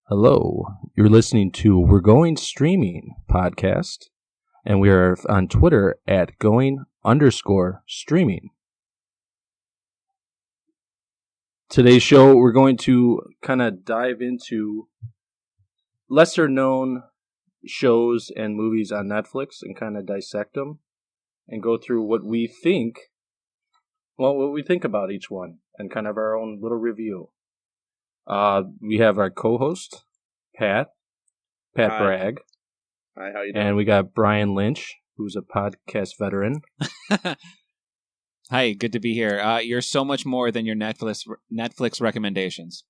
Hello, you're listening to We're Going Streaming podcast, and we are on Twitter at going_streaming. Today's show, we're going to kind of dive into lesser known shows and movies on Netflix and kind of dissect them and go through what we think about each one and kind of our own little review. We have our co-host, Pat Hi. Bragg. Hi, how you doing? And we got Brian Lynch, who's a podcast veteran. Hi, good to be here. You're so much more than your Netflix recommendations.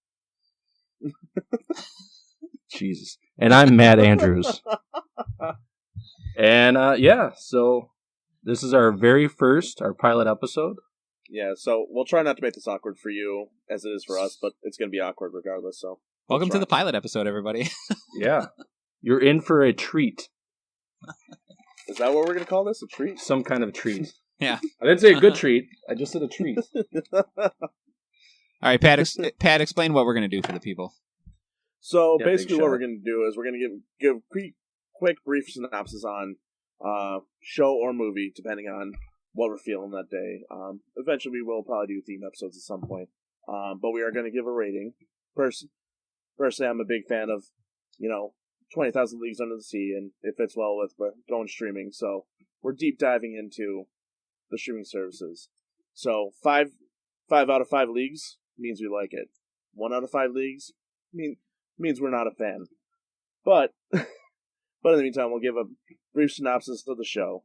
Jesus. And I'm Matt Andrews. And so this is our our pilot episode. Yeah, so we'll try not to make this awkward for you as it is for us, but it's going to be awkward regardless, so... Welcome to the pilot episode, everybody. Yeah. You're in for a treat. Is that what we're going to call this? A treat? Some kind of treat. Yeah. I didn't say a good treat. I just said a treat. All right, Pat, explain what we're going to do for the people. So basically what we're going to do is we're going to give quick brief synopsis on show or movie, depending on what we're feeling that day. Eventually we will probably do themed episodes at some point. But we are going to give a rating. Personally, I'm a big fan of, 20,000 Leagues Under the Sea, and it fits well with going streaming. So we're deep diving into the streaming services. So 5 out of 5 leagues means we like it. 1 out of 5 leagues means we're not a fan. But in the meantime, we'll give a brief synopsis of the show.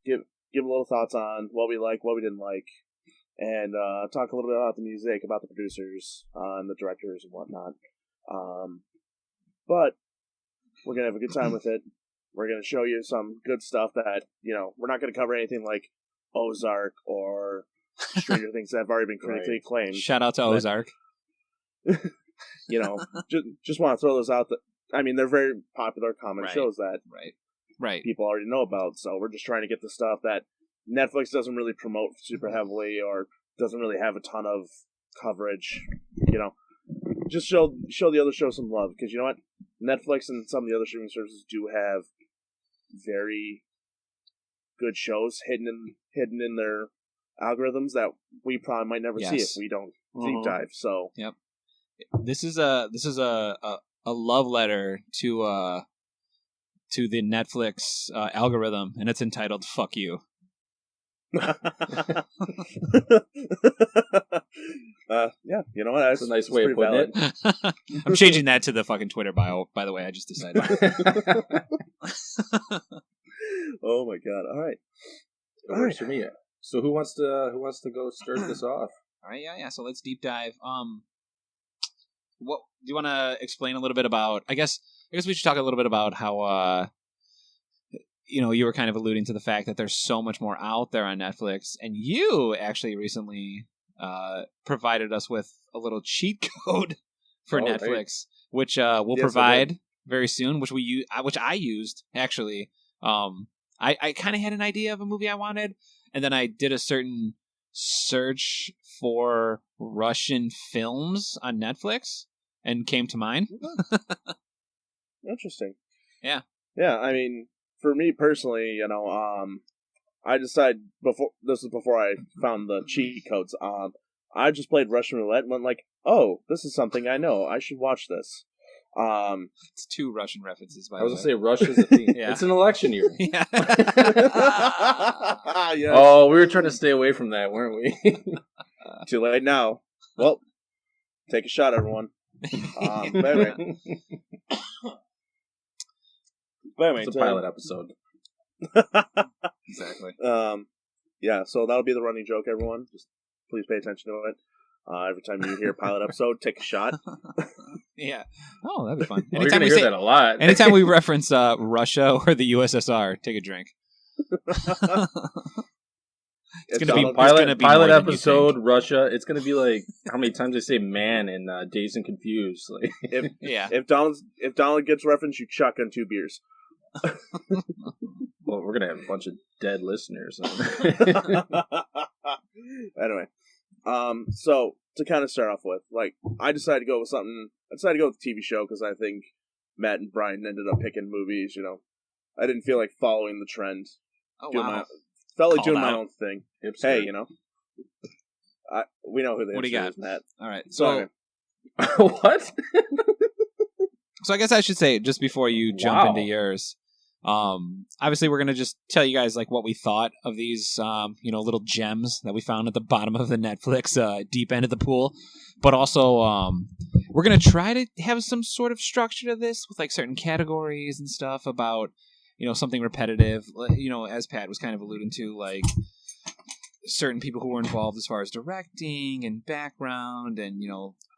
Give a little thoughts on what we like, what we didn't like, and talk a little bit about the music, about the producers, and the directors and whatnot. But we're going to have a good time with it. We're going to show you some good stuff that, we're not going to cover anything like Ozark or Stranger Things that have already been critically acclaimed. Shout out to Ozark. Just want to throw those out. They're very popular common shows that right. people already know about. So we're just trying to get the stuff that Netflix doesn't really promote super heavily or doesn't really have a ton of coverage. Just show the other shows some love, because you know what? Netflix and some of the other streaming services do have very good shows hidden in their algorithms that we probably might never see if we don't deep dive. So yep, this is a love letter to the Netflix algorithm, and it's entitled "Fuck You." Yeah, you know what? That's a nice way of putting it. I'm changing that to the fucking Twitter bio, by the way. I just decided. Oh my god! All right. For me. So who wants to go start this off? All right, yeah. So let's deep dive. What do you want to explain a little bit about? I guess we should talk a little bit about how you were kind of alluding to the fact that there's so much more out there on Netflix, and you actually recently provided us with a little cheat code for Netflix, which we'll provide very soon, which I used actually. I kind of had an idea of a movie I wanted, and then I did a certain search for Russian films on Netflix and came to mine. Interesting. Yeah. Yeah, for me personally, I decided before I found the cheat codes. I just played Russian roulette and went like, "Oh, this is something I know. I should watch this." It's 2 Russian references. By I was the gonna say Russia's a theme. Yeah. It's an election year. Yeah. Yes. Oh, we were trying to stay away from that, weren't we? Too late now. Well, take a shot, everyone. But anyway. It's a pilot episode. Exactly. Yeah, so that'll be the running joke, everyone. Just please pay attention to it. Every time you hear a pilot episode, take a shot. Yeah. Oh, that'd be fun. Well, you're going to hear that a lot. Anytime we reference Russia or the USSR, take a drink. It's going to be pilot episode, Russia. It's going to be like how many times they say man in Dazed and Confused. Like, if Donald gets referenced, you chuck on 2 beers. Well, we're going to have a bunch of dead listeners. Anyway, so to kind of start off with, like, I decided to go with a TV show because I think Matt and Brian ended up picking movies. You know, I didn't feel like following the trend. Oh, wow. Felt like Called doing my out. own thing. Hipster. Hey, you know, we know who the What do you hipster got? is, Matt. All right. So, What? So I guess I should say, just before you jump into yours, obviously we're going to just tell you guys like what we thought of these, little gems that we found at the bottom of the Netflix deep end of the pool. But also, we're going to try to have some sort of structure to this with like certain categories and stuff about, something repetitive, as Pat was kind of alluding to, like certain people who were involved as far as directing and background and,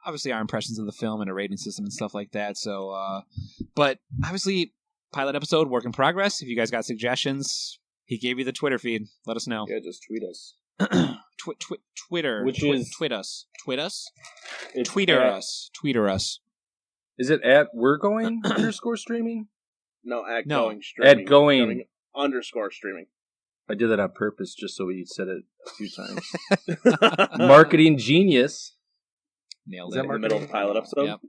obviously our impressions of the film and a rating system and stuff like that. So, but obviously pilot episode, work in progress. If you guys got suggestions, he gave you the Twitter feed. Let us know. Yeah, just tweet us. Twitter. Which is... Tweet us. Tweet us? It's Tweeter at... us. Tweeter us. Is it at we're going _streaming? No, at No. going streaming. At going _streaming. I did that on purpose just so he said it a few times. Marketing genius. Nailed Is it. that in the middle of the pilot episode?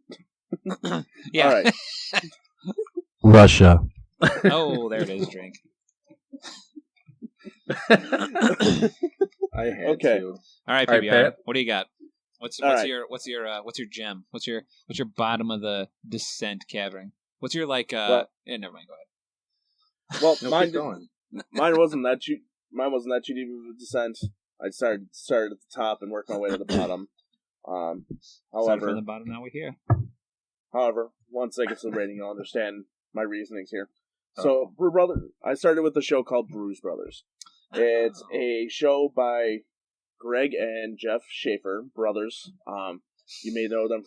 Yep. Yeah. All right. Russia. Oh, there it is. Drink. I had Okay. to. All right, All right, PBR. Pat. What do you got? What's All right. your gem? What's your bottom of the descent cavern? What's your like? Well- never mind. Go ahead. Well, No, mine keep going. Mine wasn't that cheap. Mine wasn't that cheap of a descent. I started at the top and worked my way to the bottom. Started However, from the bottom. Now we're here. once I get to the rating, you'll understand my reasonings here. So, Brew Brothers. I started with a show called Brews Brothers. It's a show by Greg and Jeff Schaefer brothers. You may know them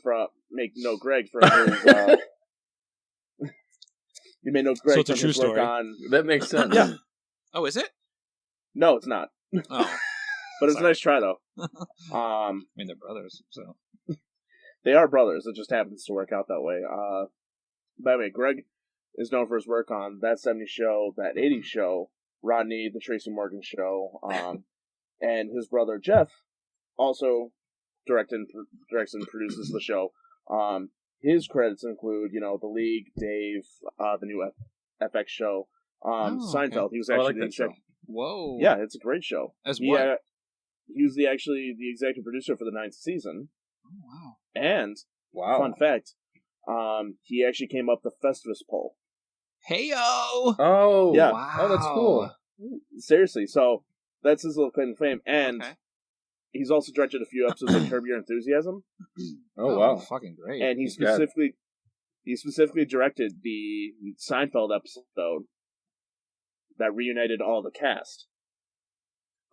Greg from his. You may know Greg So it's a from true his work story. on. That makes sense. Yeah. Oh, is it? No, it's not. Oh, But it's a Sorry. nice try though. I mean they're brothers, so They are brothers. It just happens to work out that way. By the way, Greg is known for his work on That 70s Show, That 80s Show, Rodney, The Tracy Morgan Show, and his brother Jeff also directs and produces the show. His credits include, The League, Dave, the new FX show, Seinfeld. Okay. He was I actually like the that show. whoa. Yeah, it's a great show. As He, what? he was actually the executive producer for the 9th season. Oh, wow. And Wow. fun fact, he actually came up the Festivus poll. Hey yo. Oh, Yeah. Wow. Oh, that's cool. Seriously, so that's his little claim to fame. And Okay. he's also directed a few episodes of Curb Your Enthusiasm. Oh, wow. Fucking great. And he specifically directed the Seinfeld episode that reunited all the cast.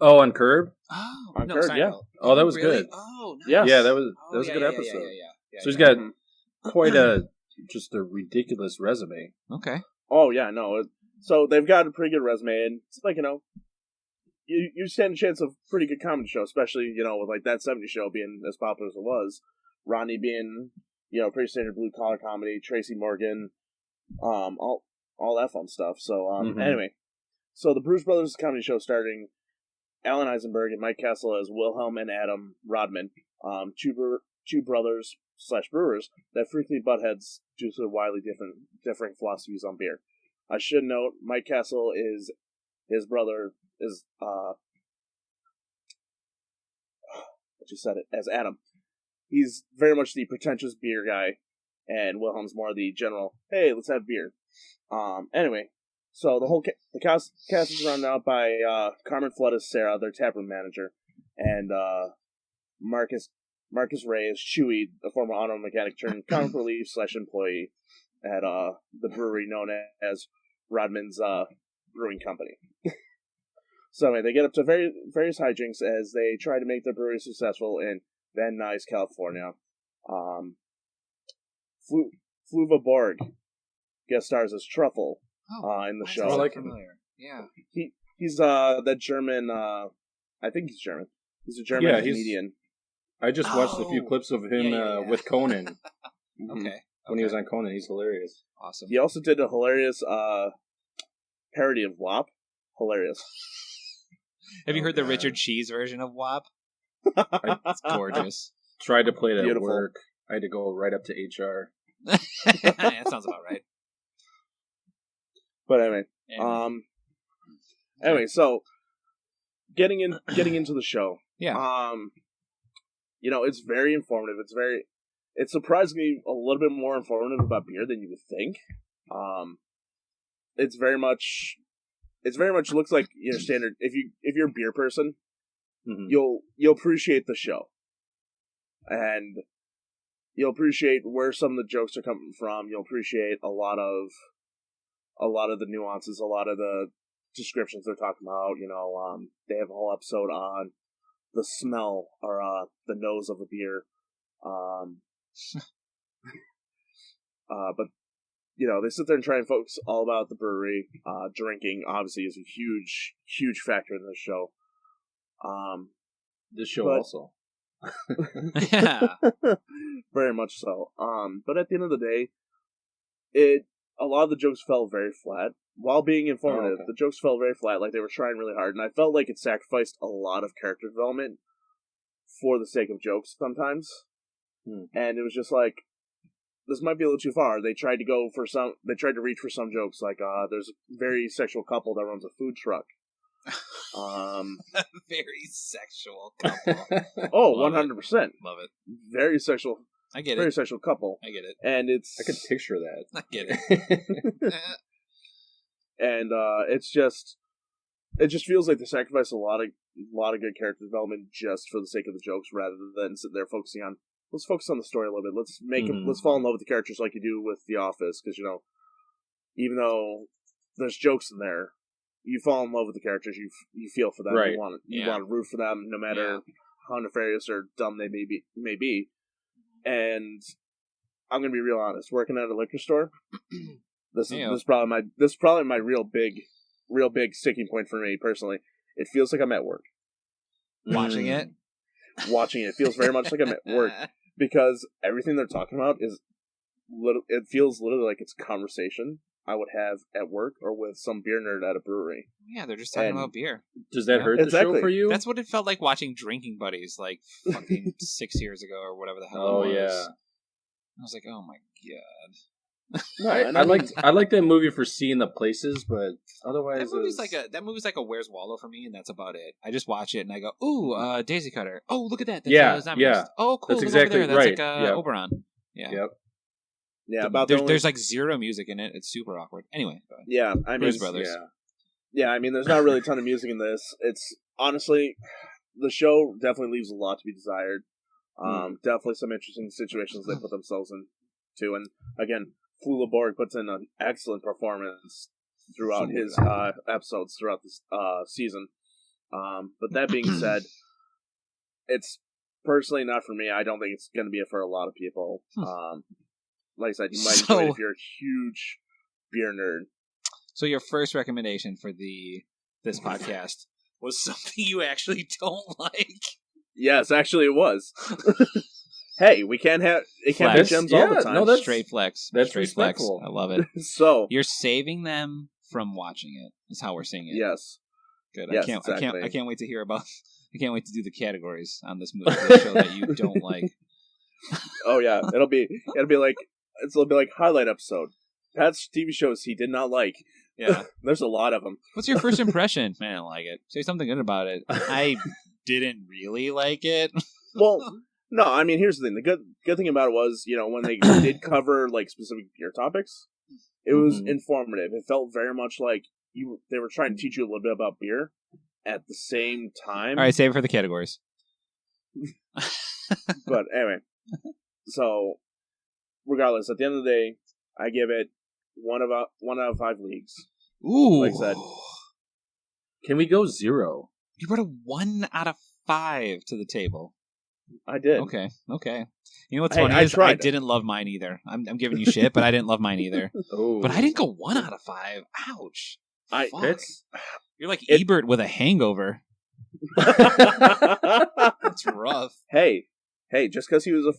Oh, on Curb? Oh, On no, Curb, yeah. Seinfeld. Oh, that was really? good. Oh, nice. Yeah. Yeah, that was a yeah, good yeah, episode. Yeah, So he's yeah. got quite just a ridiculous resume. Okay. Oh, yeah, no. So they've got a pretty good resume, and it's like, you stand a chance of pretty good comedy show, especially, with like That 70s Show being as popular as it was. Ronnie being, pretty standard blue collar comedy, Tracy Morgan, all that fun stuff. So, Anyway. So the Brews Brothers comedy show starting Alan Eisenberg and Mike Castle as Wilhelm and Adam Rodman, two brothers / brewers that frequently butt heads due to their wildly differing philosophies on beer. I should note, Mike Castle is his brother is I just said it as Adam. He's very much the pretentious beer guy, and Wilhelm's more the general. Hey, let's have beer. Anyway. So the whole the cast is run out by Carmen Flood as Sarah, their taproom manager, and Marcus Ray is Chewy, the former auto mechanic turned comic relief / employee at the brewery known as Rodman's Brewing Company. So anyway, they get up to various hijinks as they try to make their brewery successful in Van Nuys, California. Fluva Borg guest stars as Truffle. In the why show. does that I like sound familiar. Yeah. He's that German. I think he's German. He's a German comedian. I just watched a few clips of him with Conan. Okay. When he was on Conan, he's hilarious. Awesome. He also did a hilarious parody of WAP. Hilarious. Have you heard the God. Richard Cheese version of WAP? It's gorgeous. tried to play it at work. I had to go right up to HR. That sounds about right. But anyway, so getting into the show. Yeah. It's very informative. It's surprisingly a little bit more informative about beer than you would think. It's very much looks like your standard. If you're a beer person, you'll appreciate the show, and you'll appreciate where some of the jokes are coming from. You'll appreciate a lot of the nuances, a lot of the descriptions they're talking about. They have a whole episode on the smell or the nose of a beer. But they sit there and try and focus all about the brewery. Drinking obviously is a huge factor in this show. This show also. Yeah. Very much so. But at the end of the day, a lot of the jokes fell very flat. While being informative, the jokes fell very flat, like they were trying really hard, and I felt like it sacrificed a lot of character development for the sake of jokes sometimes. And it was just like, this might be a little too far. They tried to reach for some jokes, like there's a very sexual couple that runs a food truck. Very sexual couple. 100%. Love it. Very sexual. I get it. Very sexual couple. I get it. And I could picture that. I get it. And it just feels like they sacrificed a lot of good character development just for the sake of the jokes, rather than sit there focusing on, let's focus on the story a little bit. Let's let's fall in love with the characters like you do with The Office, because even though there's jokes in there, you fall in love with the characters. You feel for them. Right. You want to root for them, no matter how nefarious or dumb they may be. And I'm gonna be real honest. Working at a liquor store, this is probably my real big sticking point for me personally. It feels like I'm at work. Watching it feels very much like I'm at work, because everything they're talking about it feels literally like it's a conversation I would have at work or with some beer nerd at a brewery. Yeah, they're just talking about beer. Does that hurt the show for you? That's what it felt like watching Drinking Buddies like fucking 6 years ago or whatever the hell it was. Oh, yeah. I was like, oh my god. No, I like that movie for seeing the places, but otherwise that movie's like a Where's Waldo for me, and that's about it. I just watch it and I go, ooh, Daisy Cutter. Oh, look at that. That's Oh, cool. That's exactly over there. That's right. like Oberon. Yeah. Yep. Yeah, there's like zero music in it. It's super awkward. Anyway, go ahead. Yeah, I mean, Brews Brothers. Yeah, I mean, there's not really a ton of music in this. It's honestly, the show definitely leaves a lot to be desired. Definitely some interesting situations they put themselves into, and again, Flula Borg puts in an excellent performance throughout his episodes throughout this season. But that being said, it's personally not for me. I don't think it's going to be for a lot of people. Like I said, you might enjoy it if you're a huge beer nerd. So your first recommendation for this podcast was something you actually don't like. Yes, actually it was. Hey, it can't be gems all the time. No, that's straight flex. That's straight respectful. Flex. I love it. So you're saving them from watching it. Is how we're seeing it. Yes. Good. Yes, I can't wait to hear about. I can't wait to do the categories on this movie show that you don't like. Oh yeah, it'll be like highlight episode. Pat's TV shows he did not like. Yeah, there's a lot of them. What's your first impression? Man, I don't like it. Say something good about it. I didn't really like it. Well, no, I mean, here's the thing. The good thing about it was, when they did cover like specific beer topics, it was informative. It felt very much like they were trying to teach you a little bit about beer at the same time. All right, save it for the categories. But anyway, so regardless, at the end of the day, I give it 1 out of 5 leagues. Ooh, like I said, can we go 0? You brought a 1 out of 5 to the table. I did. Okay. You know what's funny is I didn't love mine either. I'm giving you shit, but I didn't love mine either. Oh. But I didn't go 1 out of 5. Ouch. Fuck. You're like Ebert Ebert with a hangover. That's rough. Hey, just because he was a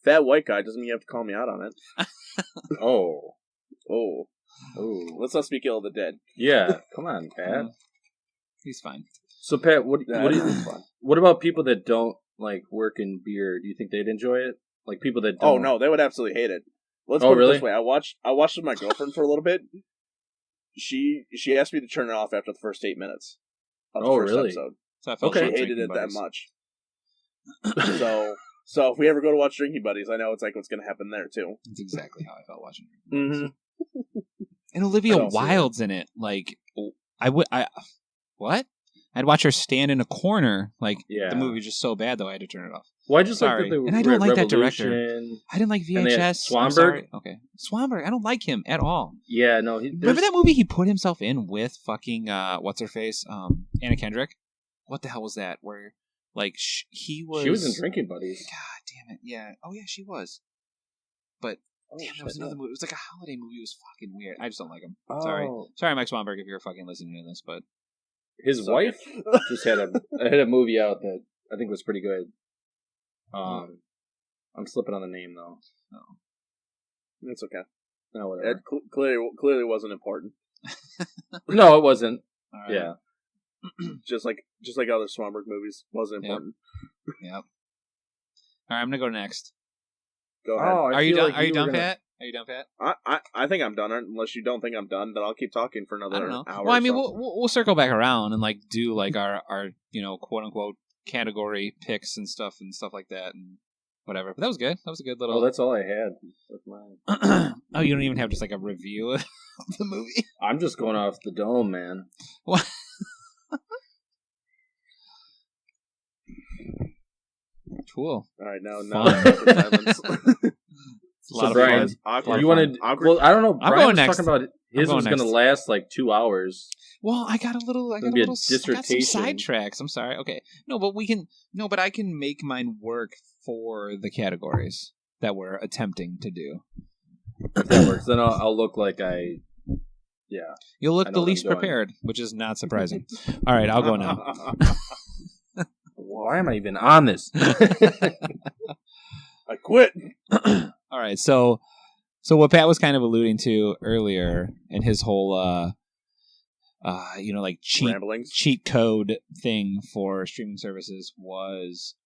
fat white guy doesn't mean you have to call me out on it. Oh. Let's not speak ill of the dead. Yeah, come on, Pat. He's fine. So, Pat, what about people that don't like work in beer, do you think they'd enjoy it? Like people that Oh don't. no, they would absolutely hate it. Let's put it this way. I watched with my girlfriend for a little bit. She asked me to turn it off after the first 8 minutes of the first episode. So I felt she hated it that much. So if we ever go to watch Drinking Buddies, I know it's like what's going to happen there too. That's exactly how I felt watching Drinking Buddies. And Olivia Wilde's in it. Like what? I'd watch her stand in a corner. Like the movie was just so bad, though I had to turn it off. Well, I just like that and I don't like that director. I didn't like VHS. Swanberg. Okay, Swanberg. I don't like him at all. Yeah, no. Remember that movie he put himself in with fucking what's her face, Anna Kendrick? What the hell was that? Where like she was in Drinking Buddies. God damn it! Yeah. Oh yeah, she was. But damn, that was another movie. It was like a holiday movie. It was fucking weird. I just don't like him. Sorry, Mike Swanberg, if you're fucking listening to this, but his wife just had a movie out that I think was pretty good. I'm slipping on the name though. No, it's okay. No, whatever. It clearly wasn't important. No, it wasn't. Right. Yeah, just like other Swanberg movies, wasn't important. Yep. All right, I'm gonna go next. Go ahead. Are you done? Are you done, Pat? Are you done, Pat? I think I'm done. Unless you don't think I'm done, then I'll keep talking for another hour. Well, I mean, we'll circle back around and like do like our quote unquote category picks and stuff like that and whatever. But that was good. That was a good little. Oh, that's all I had. That's mine. Oh, you don't even have just like a review of the movie? I'm just going off the dome, man. What? Cool. All right, now silence. So Brian, you wanted? Well, I don't know. I'm Brian going was next. talking about his was going to last like 2 hours. Well, I got some sidetracks. I'm sorry. Okay, but I can make mine work for the categories that we're attempting to do. If that works, then I'll look like You'll look the least prepared, which is not surprising. All right, I'll go now. Why am I even on this? I quit. All right, so what Pat was kind of alluding to earlier in his whole, like cheat code thing for streaming services was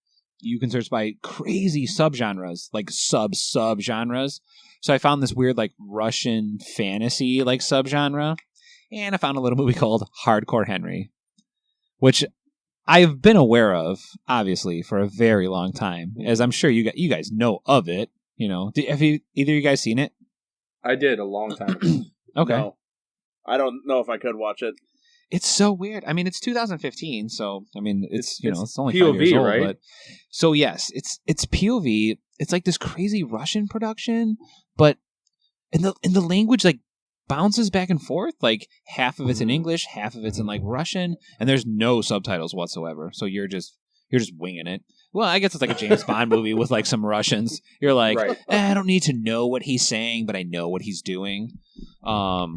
you can search by crazy subgenres, like subgenres. So I found this weird like Russian fantasy like subgenre, and I found a little movie called Hardcore Henry, which I've been aware of, obviously, for a very long time, as I'm sure you guys know of it. You know, have either of you guys seen it? I did a long time ago. Okay. No. I don't know if I could watch it. It's so weird. I mean, it's 2015, so I mean, it's only POV, 5 years old, right? But, so yes, it's POV. It's like this crazy Russian production, but in the language like bounces back and forth. Like half of it's in English, half of it's in like Russian, and there's no subtitles whatsoever. So you're just winging it. Well, I guess it's like a James Bond movie with like some Russians. You're like, right. I don't need to know what he's saying, but I know what he's doing. But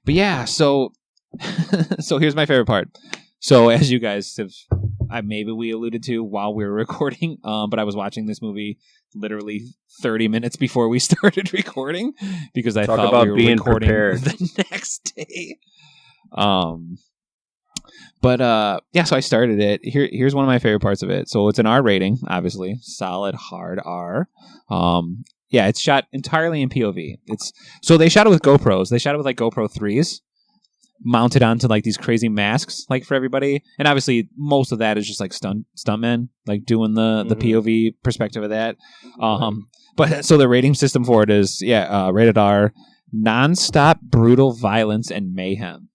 yeah, so here's my favorite part. So as you guys have, maybe we alluded to while we were recording, but I was watching this movie literally 30 minutes before we started recording because I thought we were being recording prepared the next day. But so I started it. Here's one of my favorite parts of it. So it's an R rating, obviously, solid hard R. It's shot entirely in POV. So they shot it with GoPros. They shot it with like GoPro 3s. Mounted onto like these crazy masks, like for everybody, and obviously most of that is just like stuntmen, like doing the POV perspective of that. But so the rating system for it is rated R, non-stop brutal violence and mayhem.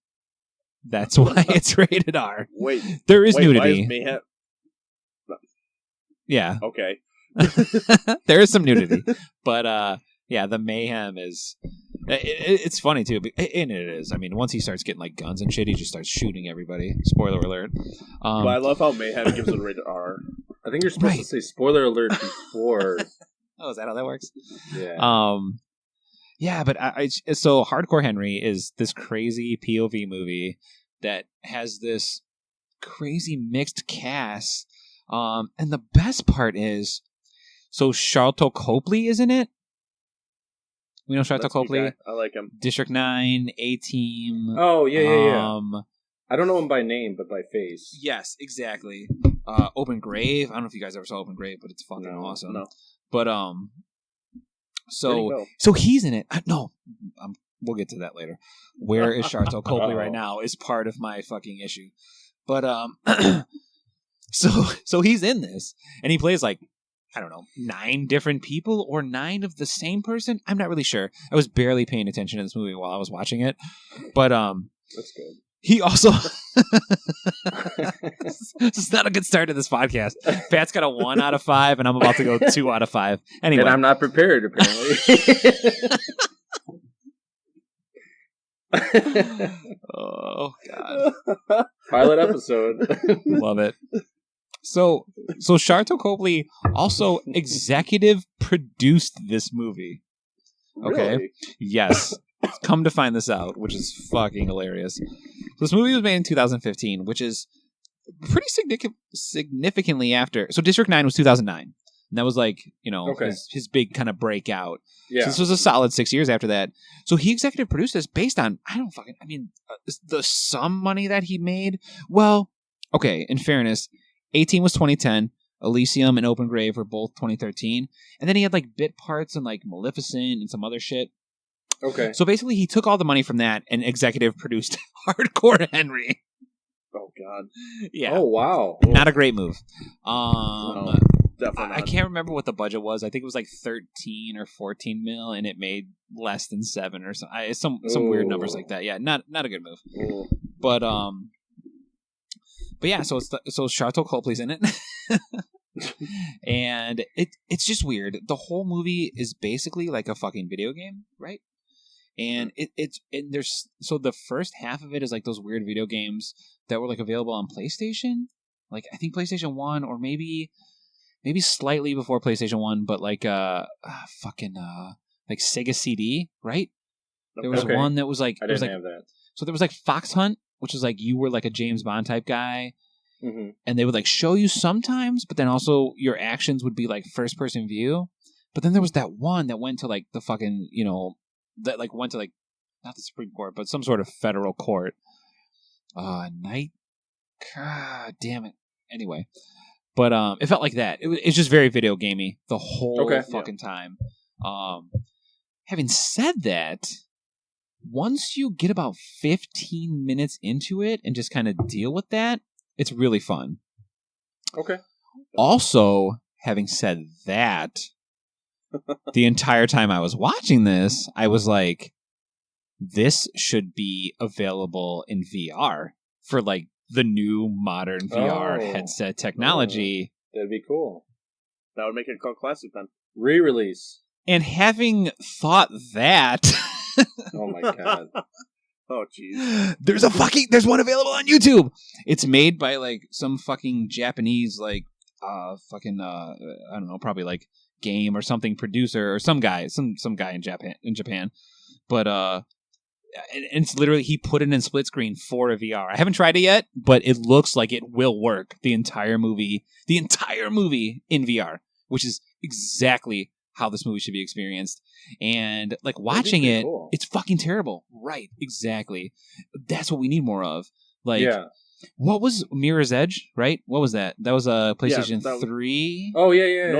That's why it's rated R. Wait, there is nudity. Why is mayhem? Yeah. Okay. There is some nudity, but the mayhem is. It's funny too, and it is. I mean, once he starts getting like guns and shit, he just starts shooting everybody. Spoiler alert. But I love how mayhem gives it a rated R. I think you're supposed to say spoiler alert before. Oh, is that how that works? Yeah. But so Hardcore Henry is this crazy POV movie that has this crazy mixed cast. And the best part is, so Sharlto Copley is in it. We know Sharlto Copley. I like him. District 9, A-Team. Oh, yeah. I don't know him by name, but by face. Yes, exactly. Open Grave. I don't know if you guys ever saw Open Grave, but it's fucking awesome. No. But so he's in it. We'll get to that later. Where is Sharlto Copley right now is part of my fucking issue. But so he's in this, and he plays like, I don't know, 9 different people or 9 of the same person. I'm not really sure. I was barely paying attention to this movie while I was watching it. But that's good. He also this is not a good start to this podcast. Pat's got a 1 out of 5, and I'm about to go 2 out of 5. Anyway, and I'm not prepared apparently. Oh God! Pilot episode. Love it. So Sharlto Copley also executive produced this movie. Okay. Really? Yes. Come to find this out, which is fucking hilarious. So this movie was made in 2015, which is pretty significantly after. So District 9 was 2009. And that was like, his big kind of breakout. Yeah. So this was a solid 6 years after that. So he executive produced this based on, the some money that he made. Well, okay, in fairness, 18 was 2010. Elysium and Open Grave were both 2013. And then he had like bit parts in like Maleficent and some other shit. Okay. So basically he took all the money from that and executive produced Hardcore Henry. Oh God. Yeah. Oh wow. Not a great move. No, definitely not. I can't remember what the budget was. I think it was like 13 or 14 mil, and it made less than 7 or some weird numbers like that. Yeah, not a good move. Ooh. But yeah, so Sharlto Copley's in it. And it's just weird. The whole movie is basically like a fucking video game, right? And there's the first half of it is like those weird video games that were like available on PlayStation, like I think PlayStation 1 or maybe slightly before PlayStation 1, but like like Sega CD, right? There was one that was like I didn't have that. So there was like Fox Hunt, which is like you were like a James Bond type guy. Mm-hmm. And they would like show you sometimes, but then also your actions would be like first person view. But then there was that one that went to like the fucking, that like went to like not the Supreme Court, but some sort of federal court. God damn it. Anyway, but it felt like that. It's just very video gamey the whole fucking time. Having said that, once you get about 15 minutes into it and just kind of deal with that, it's really fun. Okay. Also, having said that, the entire time I was watching this, I was like, this should be available in VR for like the new modern VR headset technology. That'd be cool. That would make it called classic then. Re-release. And having thought that... Oh my God. Oh jeez. There's one available on YouTube. It's made by like some fucking Japanese like I don't know, probably like game or something producer or some guy in Japan. But and it's literally he put it in split screen for a VR. I haven't tried it yet, but it looks like it will work the entire movie in VR, which is exactly how this movie should be experienced. And like watching it, cool. It's fucking terrible. Right, exactly. That's what we need more of. Like, what was Mirror's Edge, right? What was that? That was a PlayStation 3? Oh, yeah.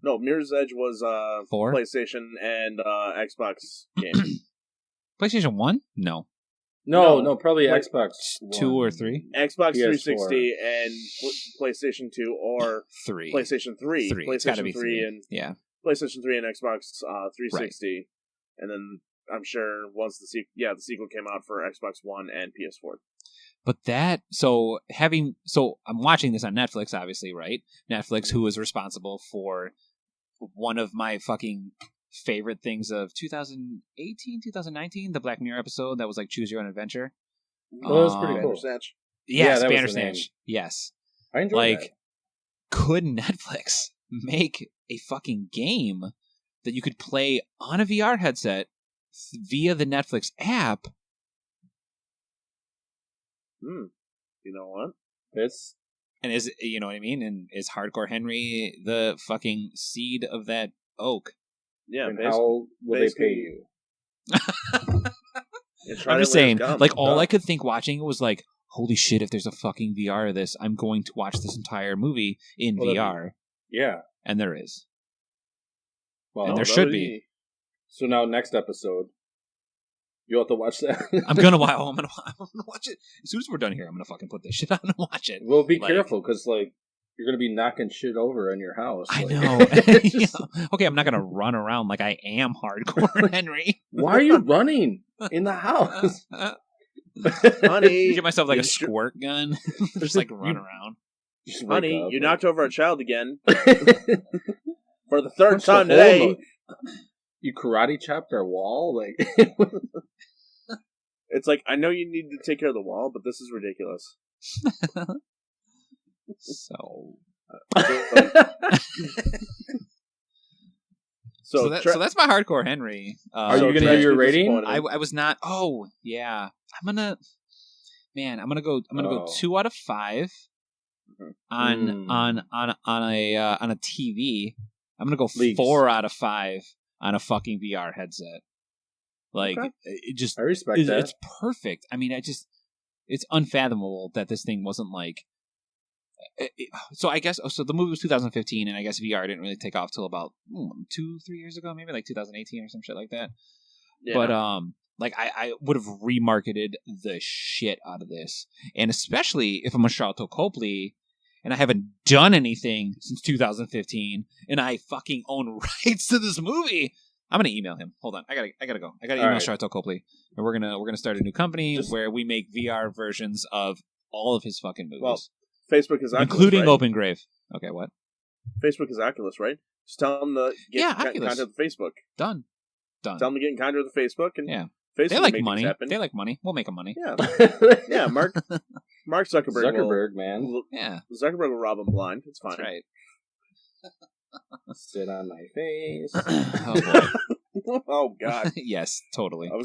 No, Mirror's Edge was 4? PlayStation and Xbox game. PlayStation 1? No, probably like Xbox 2 or 3? Xbox PS4. 360 and PlayStation 2 or 3. PlayStation 3. PlayStation 3 and PlayStation 3 and Xbox 360. Right. And then I'm sure once the sequel came out for Xbox One and PS4. But I'm watching this on Netflix, obviously, right? Netflix, who is responsible for one of my fucking favorite things of 2018, 2019, the Black Mirror episode that was like Choose Your Own Adventure. That was pretty cool. Yes, Bandersnatch. Yes. I enjoyed that. Could Netflix make a fucking game that you could play on a VR headset via the Netflix app? You know what? And is you know what I mean? And is Hardcore Henry the fucking seed of that oak? Yeah. And how will they pay you? I'm just saying, like all I could think watching it was like, holy shit, if there's a fucking VR of this, I'm going to watch this entire movie in VR. Yeah. And there is. Well, and there should be. So now next episode, you'll have to watch that. I'm gonna watch it. As soon as we're done here, I'm gonna fucking put this shit on and watch it. Well, be careful, because, like, you're gonna be knocking shit over in your house. I like. know. Okay, I'm not gonna run around like I am hardcore, Henry. Why are you running in the house? Honey, get myself like a squirt gun. Just like run around. Honey, you knocked over a child again. For the third time today. You karate chopped our wall? Like, it's like, I know you need to take care of the wall, but this is ridiculous. So that's my hardcore Henry. Are you gonna do your rating? I was not. Oh yeah, I'm gonna go 2 out of 5 on a TV. I'm gonna go 4 out of 5 on a fucking VR headset. Like, it just, I respect that. It's perfect. I mean, it's unfathomable that this thing wasn't like. So I guess the movie was 2015, and I guess VR didn't really take off till about 2-3 years ago, maybe like 2018 or some shit like that. Yeah. But like I would have remarketed the shit out of this, and especially if I'm a Sharlto Copley. And I haven't done anything since 2015, and I fucking own rights to this movie. I'm gonna email him. Hold on, I gotta go. I gotta email Sharlto Copley, and we're gonna start a new company where we make VR versions of all of his fucking movies. Well, Facebook is Oculus, including right? Open Grave. Okay, what? Facebook is Oculus, right? Just tell them to get in contact with Facebook. Done. Tell them to get in contact with Facebook, and Facebook they like money. They like money. We'll make them money. Yeah, yeah. Mark Zuckerberg, man. Zuckerberg will rob him blind. It's fine. That's right. Sit on my face. Oh boy. Oh god. Yes, totally. I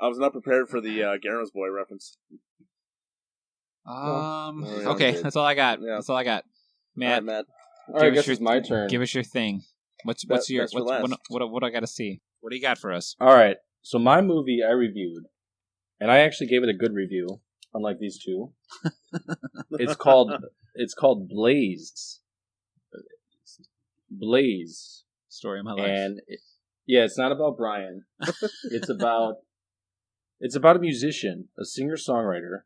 was not prepared for the Garner's Boy reference. Okay, that's all I got. Yeah. That's all I got. Matt. Matt. All right, I guess it's my turn. Give us your thing. What I got to see? What do you got for us? All right. So my movie I reviewed, and I actually gave it a good review, unlike these two. It's called Blaze. Blaze. Story of my life. And it's not about Brian. It's about a musician, a singer-songwriter,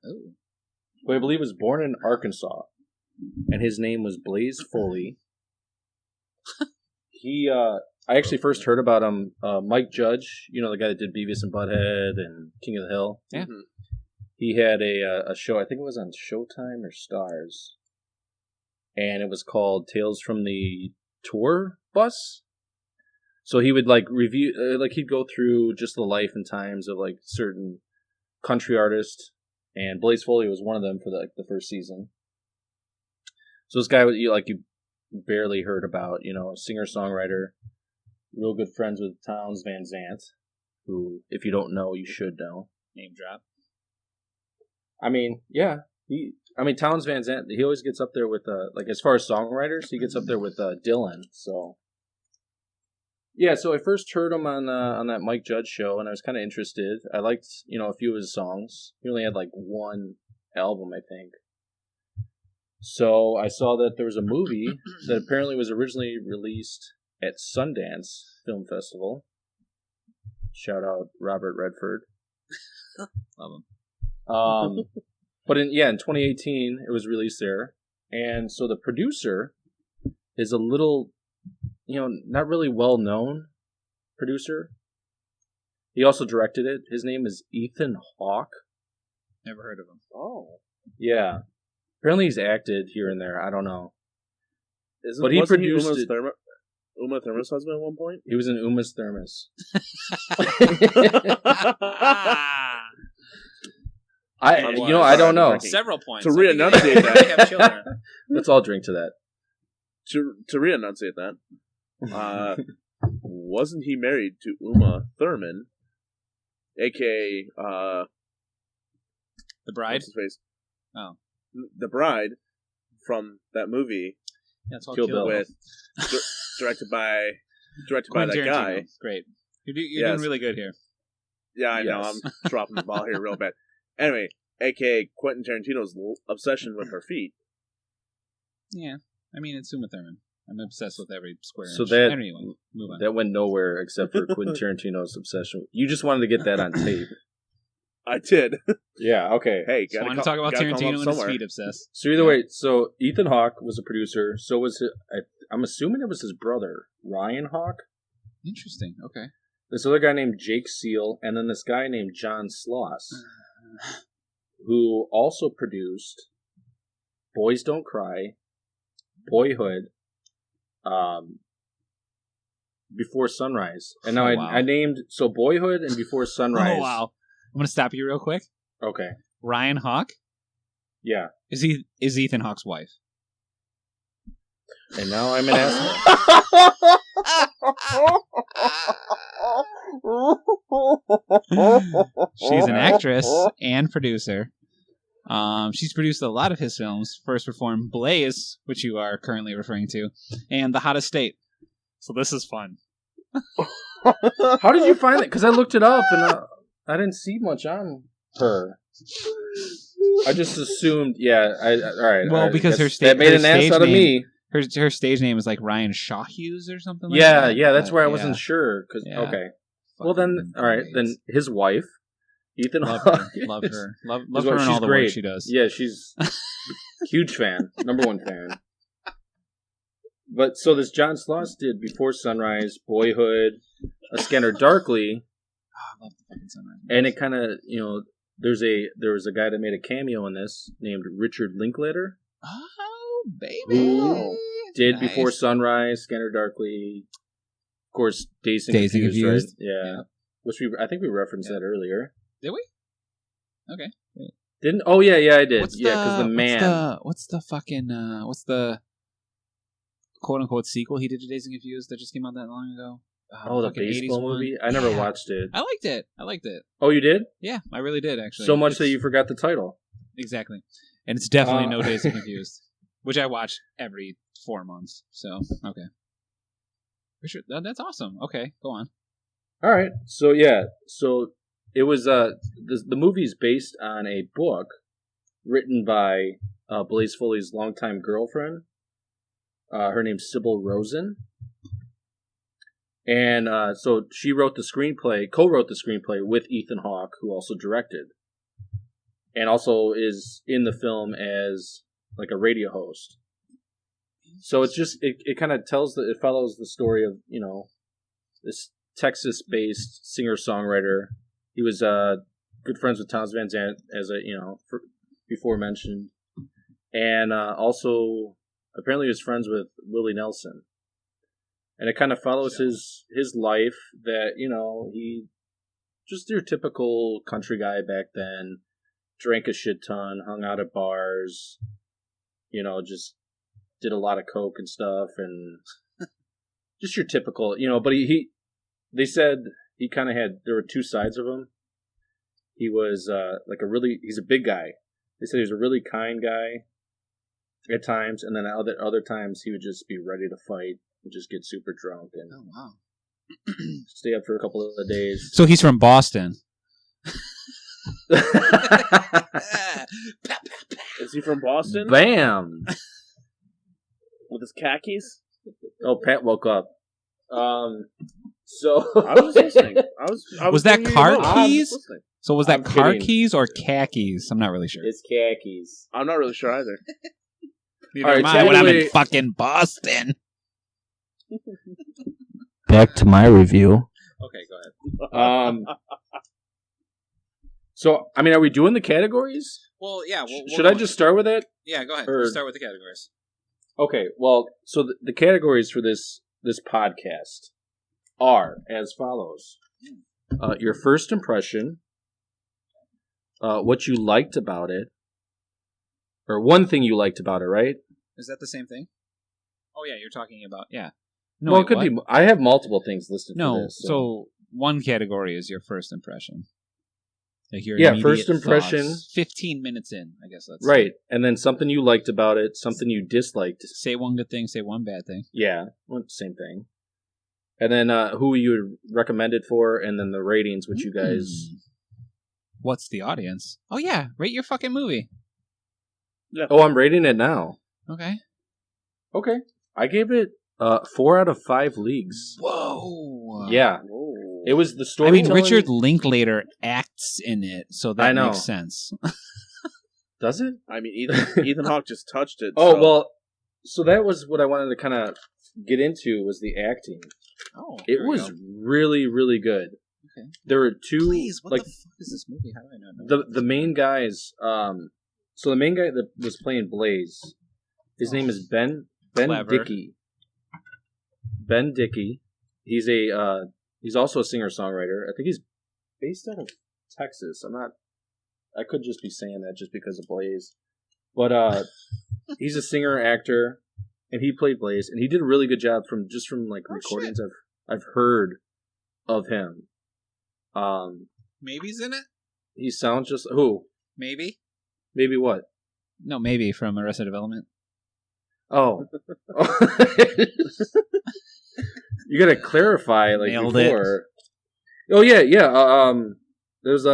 who I believe was born in Arkansas, and his name was Blaze Foley. I actually first heard about him, Mike Judge, the guy that did Beavis and Butthead and King of the Hill. Yeah. He had a show, I think it was on Showtime or Stars, and it was called Tales from the Tour Bus. So he would review, he'd go through just the life and times of certain country artists, and Blaze Foley was one of them for the first season. So this guy you barely heard about, singer-songwriter, real good friends with Townes Van Zandt, who, if you don't know, you should know. Name drop. I mean, yeah. Townes Van Zandt, he always gets up there with, as far as songwriters, he gets up there with Dylan, so. Yeah, so I first heard him on that Mike Judge show, and I was kind of interested. I liked, a few of his songs. He only had, one album, I think. So I saw that there was a movie that apparently was originally released at Sundance Film Festival. Shout out Robert Redford. Love him. But in 2018 it was released there, and so the producer is a little, not really well known producer. He also directed it. His name is Ethan Hawke. Never heard of him. Oh, yeah. Apparently he's acted here and there. I don't know. But he produced Uma Thurman's husband at one point? He was in Uma's Thermos. I don't know. Several points. To re-enunciate that. Let's all drink to that. To re-enunciate that, wasn't he married to Uma Thurman, a.k.a. The Bride? What's his face? Oh. The Bride from that movie. Yeah, it's all Kill Bill. Directed by that guy. Great. You're doing really good here. Yeah, I know. I'm dropping the ball here real bad. Anyway, a.k.a. Quentin Tarantino's obsession with her feet. Yeah. I mean, it's Uma Thurman. I'm obsessed with every square so inch. that, anyway, move on. That went nowhere except for Quentin Tarantino's obsession. You just wanted to get that on tape. I did. Yeah, okay. Hey, just wanted to talk about Tarantino and his feet obsessed. So either way, so Ethan Hawke was a producer. So was I'm assuming it was his brother, Ryan Hawke. Interesting. Okay. This other guy named Jake Seal, and then this guy named John Sloss, who also produced Boys Don't Cry, Boyhood, Before Sunrise. And now I named, so Boyhood and Before Sunrise. Oh, wow. I'm going to stop you real quick. Okay. Ryan Hawke? Yeah. Is Ethan Hawke's wife? And now I'm an asshole. She's an actress and producer. She's produced a lot of his films. First performed Blaze, which you are currently referring to, and The Hottest State. So this is fun. How did you find it? Because I looked it up and I didn't see much on her. I just assumed, yeah. All right. Well, because that made an ass out of me. Her stage name is like Ryan Shaw Hughes or something like that. that. Yeah, that's where I wasn't sure. Okay. Well, then, all right. Then his wife, Ethan Hawke. Love her. Love her and all the work she does. Yeah, she's huge fan. Number one fan. But so this John Sloss did Before Sunrise, Boyhood, A Scanner Darkly. I love the fucking Sunrise. And it kind of, there was a guy that made a cameo in this named Richard Linklater. Oh, baby. Who did Before Sunrise, Scanner Darkly, of course, Dazed and Confused. Right? Yeah. Which I think we referenced that earlier. Did we? Okay. Didn't? Oh, yeah, I did. Because the man. What's the quote-unquote sequel he did to Dazed and Confused that just came out that long ago? The baseball movie? I never watched it. I liked it. Oh, you did? Yeah, I really did, actually. So much that you forgot the title. Exactly. And it's definitely no Dazed and Confused, which I watch every 4 months. So, okay. For sure. That's awesome. Okay, go on. All right. So, yeah. So, it was, the movie's based on a book written by Blaze Foley's longtime girlfriend. Her name's Sybil Rosen. And so she co-wrote the screenplay with Ethan Hawke, who also directed. And also is in the film as like a radio host. So it's just, it kind of it follows the story of, this Texas-based singer-songwriter. He was good friends with Thomas Van Zandt, as before mentioned. And also, apparently he was friends with Willie Nelson. And it kind of follows his life that, he just your typical country guy back then, drank a shit ton, hung out at bars, just did a lot of coke and stuff, and just your typical, but they said he kind of there were two sides of him. He was he's a big guy. They said he was a really kind guy at times, and then other times he would just be ready to fight. Just get super drunk and stay up for a couple of days. So he's from Boston. Is he from Boston? Bam! With his khakis? Oh, Pat woke up. So I was listening. Was that car keys? So was that car keys or khakis? I'm not really sure. It's khakis. I'm not really sure either. Neither am I when I'm in fucking Boston. Back to my review. Okay, go ahead. So, are we doing the categories? Well, yeah. Should I just start with it? Yeah, go ahead. Start with the categories. Okay, well, so the categories for this podcast are as follows. Your first impression, what you liked about it, or one thing you liked about it, right? Is that the same thing? Oh, yeah, you're talking about, yeah. No, well, it could be. I have multiple things listed for this. So one category is your first impression. Like your first impression. Thoughts. 15 minutes in, I guess. Let's right, and then something you liked about it, something you disliked. Say one good thing, say one bad thing. Yeah, same thing. And then who you would recommend it for, and then the ratings, which you guys What's the audience? Oh yeah, rate your fucking movie. Yeah. Oh, I'm rating it now. Okay. I gave it 4 out of 5 leagues. Whoa. Yeah. Whoa. It was the storytelling. I mean, Richard Linklater acts in it, so that makes sense. Does it? I mean, Ethan Hawke just touched it. Oh, well, so that was what I wanted to kind of get into was the acting. Oh, it was really, really good. Okay. There were two. Please, what the fuck is this movie? How do I not know? The main guys. So the main guy that was playing Blaze, his name is Ben Dickey. Ben Dickey. He's he's also a singer-songwriter. I think he's based out of Texas. I could just be saying that just because of Blaze. But he's a singer-actor, and he played Blaze, and he did a really good job from like recordings I've heard of him. Maybe's in it? He sounds just... Who? Maybe? Maybe what? No, Maybe from Arrested Development. Oh. You gotta clarify, like, nailed before. It. Oh, yeah. There's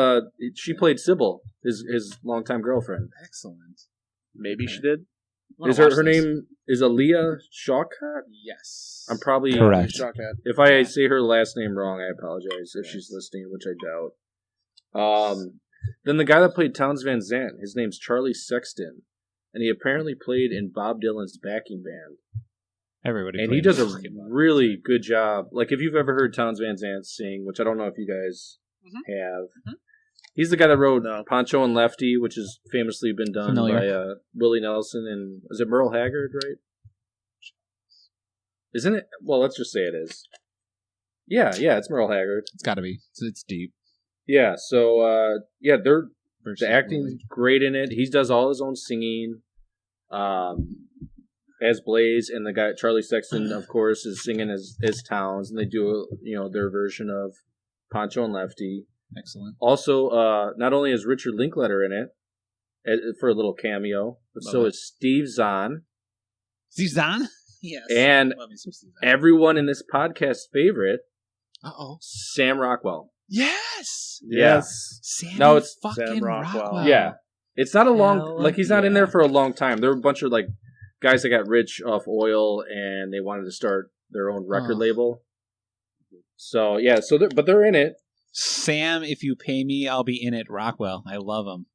she played Sybil, his longtime girlfriend. Excellent. Maybe she did. Is her name is Aaliyah Shawkat? Yes. I'm probably correct. If I say her last name wrong, I apologize if she's listening, which I doubt. Then the guy that played Townes Van Zandt, his name's Charlie Sexton, and he apparently played in Bob Dylan's backing band. Everybody, and he does a really good job. Like if you've ever heard Townes Van Zandt sing, which I don't know if you guys have. Mm-hmm. He's the guy that wrote Poncho and Lefty, which has famously been done by Willie Nelson and is it Merle Haggard, right? Isn't it? Well, let's just say it is. Yeah, it's Merle Haggard. It's got to be. It's deep. Yeah, so the acting's great in it. He does all his own singing, as Blaze, and the guy Charlie Sexton, of course, is singing as Townes, and they do their version of Poncho and Lefty. Excellent. Also, not only is Richard Linklater in it for a little cameo, but so is Steve Zahn. Steve Zahn? Yes. And everyone in this podcast's favorite, Sam Rockwell. Yes. No, it's fucking Sam Rockwell. Yeah. It's not a long, he's not in there for a long time. There were a bunch of, guys that got rich off oil, and they wanted to start their own record label. So, yeah, but they're in it. Sam, if you pay me, I'll be in it. Rockwell. I love him.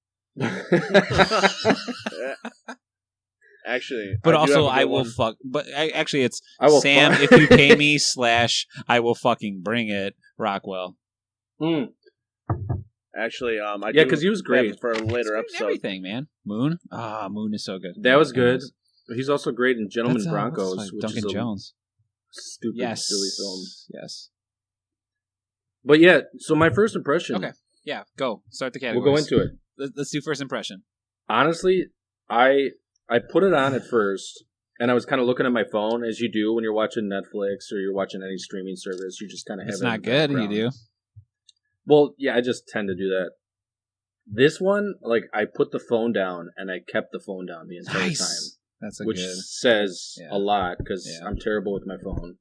Actually, but also I will fuck. But actually, it's Sam. If you pay me / I will fucking bring it. Rockwell. Actually, because he was great for a later episode. Everything, man. Moon. Moon is so good. That was good. He's also great in Gentlemen Broncos, which Duncan is Jones. Stupid, silly film. Yes. But yeah, so my first impression. Okay. Yeah, go. Start the categories. We'll go into it. Let's do first impression. Honestly, I put it on at first, and I was kind of looking at my phone, as you do when you're watching Netflix or you're watching any streaming service. You just kind of have it. It's not good, you do. Well, yeah, I just tend to do that. This one, I put the phone down, and I kept the phone down the entire time. That's which says a lot, because I'm terrible with my phone.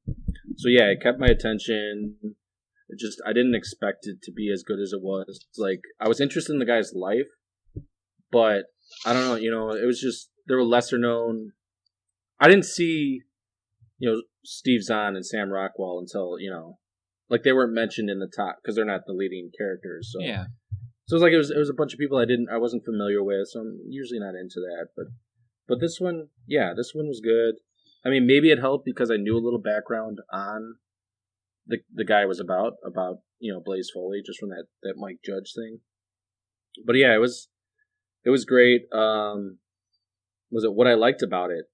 So yeah, I kept my attention. I didn't expect it to be as good as it was. I was interested in the guy's life, but I don't know, it was just, they were lesser known. I didn't see, Steve Zahn and Sam Rockwell until, they weren't mentioned in the top, because they're not the leading characters. So yeah. So it was a bunch of people I wasn't familiar with, so I'm usually not into that. But this one, this one was good. I mean, maybe it helped because I knew a little background on the guy was about Blaze Foley, just from that Mike Judge thing. But yeah, it was great. Was it what I liked about it?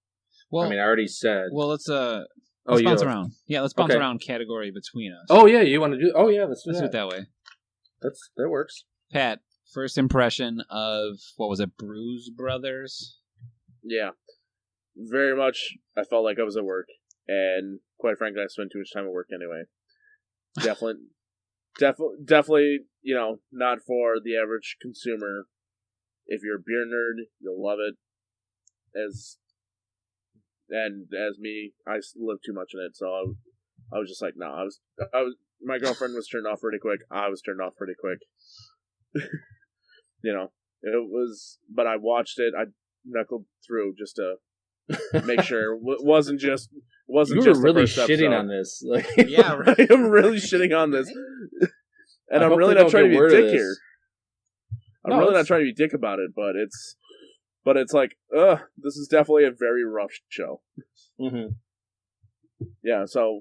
Well, I mean, I already said. Well, let's bounce around. Yeah, let's bounce around category between us. Oh yeah, you want to do? Oh yeah, let's do it that way. That works. Pat, first impression of what was it, Brews Brothers? Yeah, very much. I felt like I was at work, and quite frankly, I spent too much time at work anyway. Definitely, not for the average consumer. If you're a beer nerd, you'll love it. As me, I live too much in it, so I was just like, no. I was. My girlfriend was turned off pretty quick. I was turned off pretty quick. you know, it was. But I watched it. I knuckled through just to make sure it wasn't just. You were really shitting on this. Like, yeah, right. I'm really shitting on this, and I'm really not trying to be a dick here. I'm really not trying to be dick about it, but it's like, this is definitely a very rough show. Mm-hmm. Yeah, so,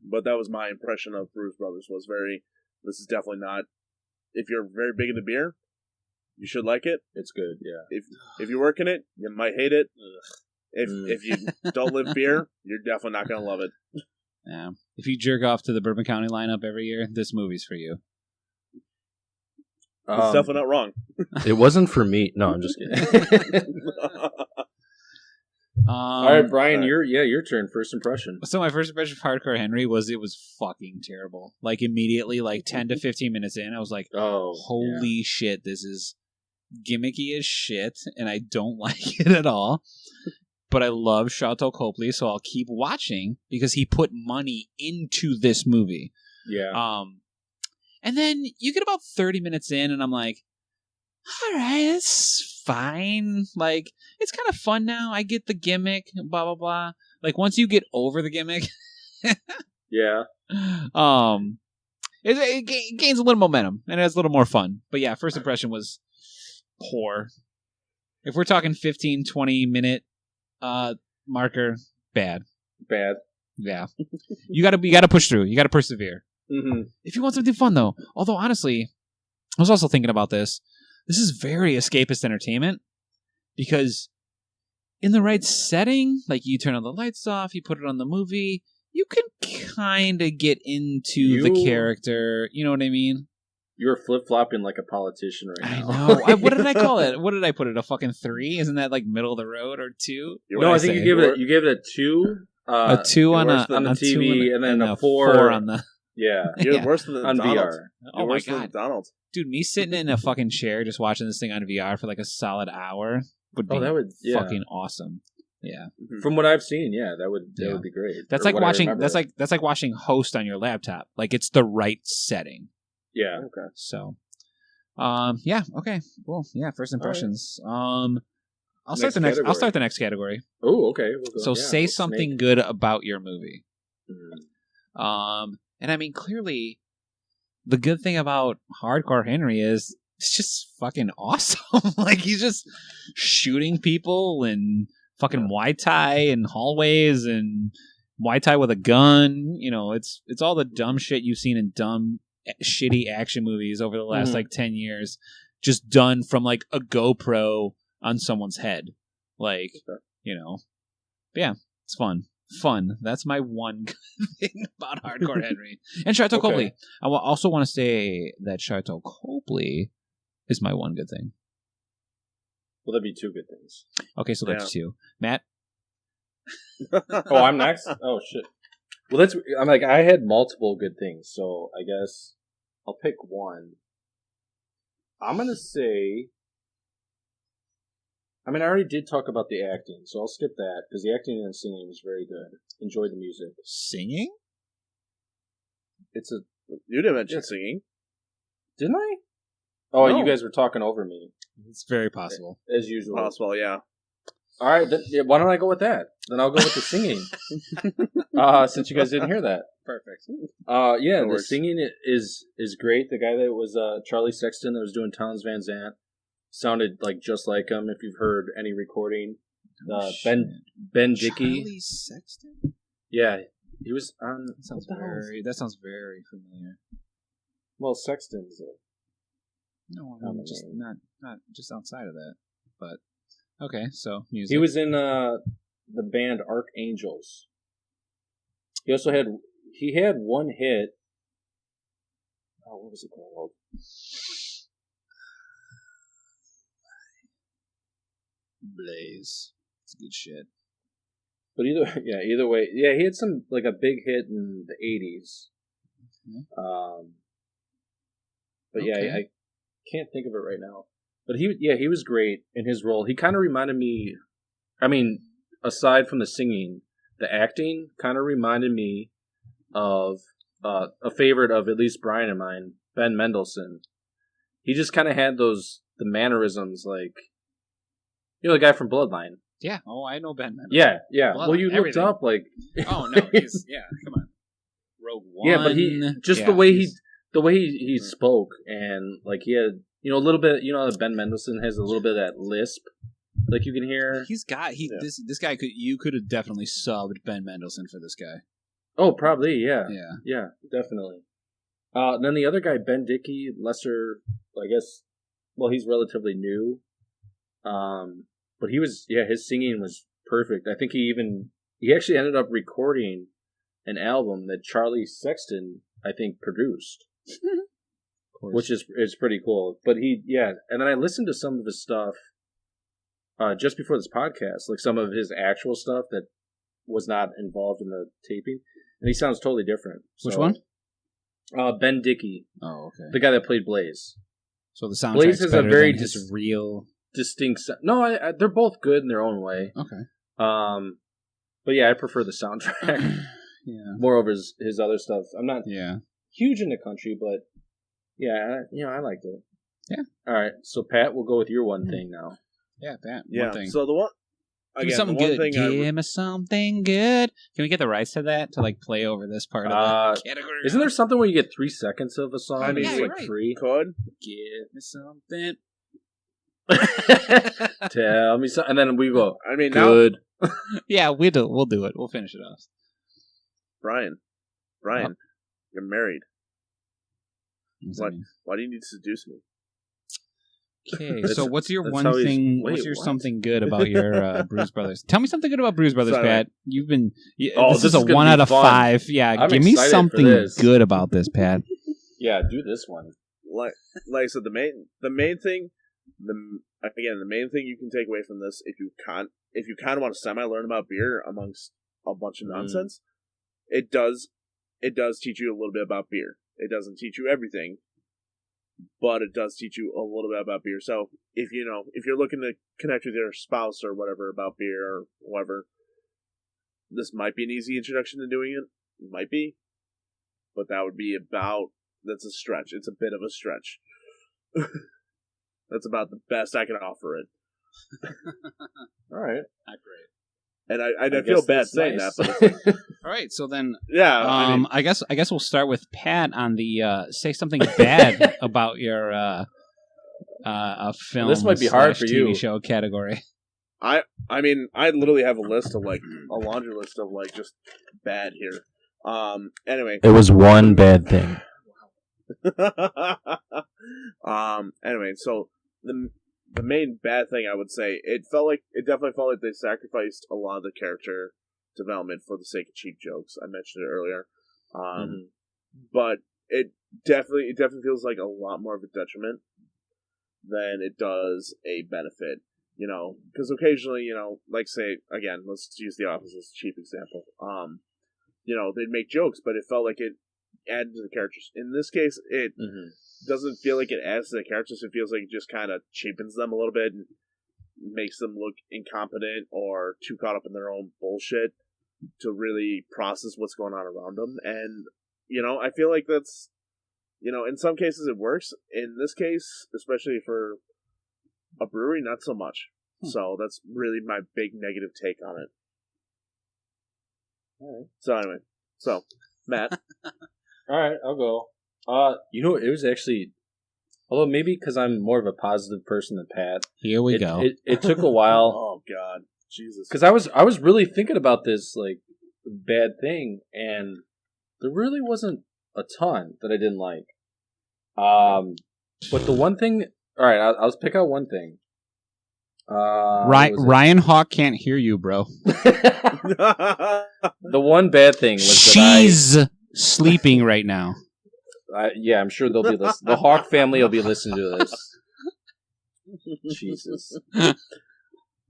but that was my impression of Brews Brothers. This is definitely not. If you're very big into beer, you should like it. It's good, yeah. If you work in it, you might hate it. If you don't live beer, you're definitely not gonna love it. Yeah. If you jerk off to the Bourbon County lineup every year, this movie's for you. It's definitely not wrong. It wasn't for me. No, I'm just kidding. All right, Brian, your turn. First impression. So my first impression of Hardcore Henry was it was fucking terrible. Like immediately, like 10 to 15 minutes in, I was like, holy shit, this is gimmicky as shit, and I don't like it at all. But I love Sharlto Copley, so I'll keep watching because he put money into this movie. Yeah. And then you get about 30 minutes in, and I'm like, all right, it's fine. Like, it's kind of fun now. I get the gimmick, blah, blah, blah. Like, once you get over the gimmick, yeah. It gains a little momentum, and it's a little more fun. But yeah, first impression was poor. If we're talking 15, 20-minute marker, bad. Bad. Yeah. You gotta push through. You gotta persevere. Mm-hmm. If you want something fun, though. Although, honestly, I was also thinking about this. This is very escapist entertainment because in the right setting, like you turn on the lights off, you put it on the movie, you can kind of get into the character. You know what I mean? You're flip-flopping like a politician right now. I know. What did I call it? What did I put it? A fucking 3? Isn't that like middle of the road or 2? No, I think you gave it a 2. A 2 on the TV, and then a 4 on the... Yeah, you're worse than on Donald. VR. Oh my god, Donald, dude! Me sitting in a fucking chair just watching this thing on VR for like a solid hour would be fucking awesome. Yeah, from what I've seen, that would be great. That's like watching. That's like watching Host on your laptop. Like it's the right setting. Yeah. Okay. So, yeah. Okay. Cool. Yeah. First impressions. Right. I'll start the next category. Oh, okay. So say something good about your movie. And I mean, clearly, the good thing about Hardcore Henry is it's just fucking awesome. Like, he's just shooting people and fucking Muay Thai in hallways and Muay Thai with a gun. You know, it's all the dumb shit you've seen in dumb, shitty action movies over the last, 10 years, just done from, like, a GoPro on someone's head. Like, you know. But yeah, it's fun. That's my one good thing about Hardcore Henry. And Sharlto Copley. I also want to say that Sharlto Copley is my one good thing. Well, that'd be 2 good things. Okay, so that's 2. Matt? Oh, I'm next? Oh, shit. Well, I had multiple good things, so I guess I'll pick one. I'm going to say... I mean, I already did talk about the acting, so I'll skip that, because the acting and singing was very good. Enjoyed the music. Singing? You didn't mention singing. Didn't I? Oh, no. You guys were talking over me. It's very possible. As usual. Possible, yeah. All right, then, why don't I go with that? Then I'll go with the singing. Since you guys didn't hear that. Perfect. The singing is great. The guy that was Charlie Sexton that was doing Townes Van Zandt sounded like just like him. If you've heard any recording, Ben Dickey. Charlie Sexton. Yeah, he was on. That sounds very familiar. Well, Sexton's. Just not just outside of that. But okay, so music. He was in the band Archangels. He also had one hit. Oh, what was it called? Blaze. It's good shit. But either way, he had some like a big hit in the 80s. But I can't think of it right now. But he was great in his role. He kind of reminded me. I mean, aside from the singing, the acting kind of reminded me of a favorite of at least Brian and mine, Ben Mendelsohn. he just kind of had the mannerisms, like, the guy from Bloodline. Yeah. Oh, I know Ben Mendelsohn. Yeah. Bloodline, Well, you everything. looked up, like... Oh, no. Come on. Rogue One. Yeah, but the way he spoke, and, like, he had, a little bit, Ben Mendelsohn has a little bit of that lisp, like you can hear. This guy you could have definitely subbed Ben Mendelsohn for this guy. Oh, probably, yeah. Yeah. Yeah, definitely. Then the other guy, Ben Dickey, lesser, I guess, well, he's relatively new. But he was, his singing was perfect. I think he actually ended up recording an album that Charlie Sexton, I think, produced. Which is pretty cool. But and then I listened to some of his stuff just before this podcast, like some of his actual stuff that was not involved in the taping, and he sounds totally different. Which one? Ben Dickey. Oh, okay. The guy that played Blaze. So the soundtrack's Blaze is better a very than his real... distinct... No, they're both good in their own way. Okay. But yeah, I prefer the soundtrack. Yeah. More over his other stuff. I'm not huge into country, but yeah, I liked it. Yeah. All right, so Pat, we'll go with your one thing now. Yeah, Pat. Yeah. One thing. So the one. Give me something good. Give me something good. Can we get the rights to that to like play over this part of the category? Isn't there something where you get 3 seconds of a song? I mean, it's like free. Could give me something. Tell me something, and then we go. I mean, good. Yeah, we'll do it. We'll finish it off. Brian, you're married. Why do you need to seduce me? Okay, so what's your one thing? What's your something good about your Brews Brothers? Tell me something good about Brews Brothers, Pat. You've been. This is a 1 out of 5. Yeah, give me something good about this, Pat. Yeah, do this one. Like I said, the main thing you can take away from this, if you kind of want to semi-learn about beer amongst a bunch of nonsense, it does teach you a little bit about beer. It doesn't teach you everything, but it does teach you a little bit about beer. So if you're looking to connect with your spouse or whatever about beer or whatever, this might be an easy introduction to doing it. It might be, but that's a stretch. It's a bit of a stretch. That's about the best I can offer it. All right. Not great. And I feel bad saying that, but it's like, all right, so then, I guess we'll start with Pat on the say something bad about your film. This might be hard for TV you. Show category. I mean, I literally have a list of like a laundry list of like just bad here. Anyway, it was one bad thing. Anyway, so the main bad thing I would say, it definitely felt like they sacrificed a lot of the character development for the sake of cheap jokes. I mentioned it earlier. But it definitely feels like a lot more of a detriment than it does a benefit. Because occasionally, like say, again, let's use The Office as a cheap example. They'd make jokes, but it felt like it added to the characters. In this case, it doesn't feel like it adds to the characters. It feels like it just kind of cheapens them a little bit and makes them look incompetent or too caught up in their own bullshit to really process what's going on around them. And, I feel like that's, in some cases it works. In this case, especially for a brewery, not so much. So that's really my big negative take on it. All right. So anyway, Matt. All right, I'll go. It was actually, although maybe because I'm more of a positive person than Pat. Here we go. It took a while. Oh God, Jesus! Because I was really thinking about this like bad thing, and there really wasn't a ton that I didn't like. But the one thing, all right, I'll pick out one thing. Ryan Hawk can't hear you, bro. The one bad thing was she's sleeping right now. Yeah, I'm sure they'll be listening. The Hawk family will be listening to this. Jesus.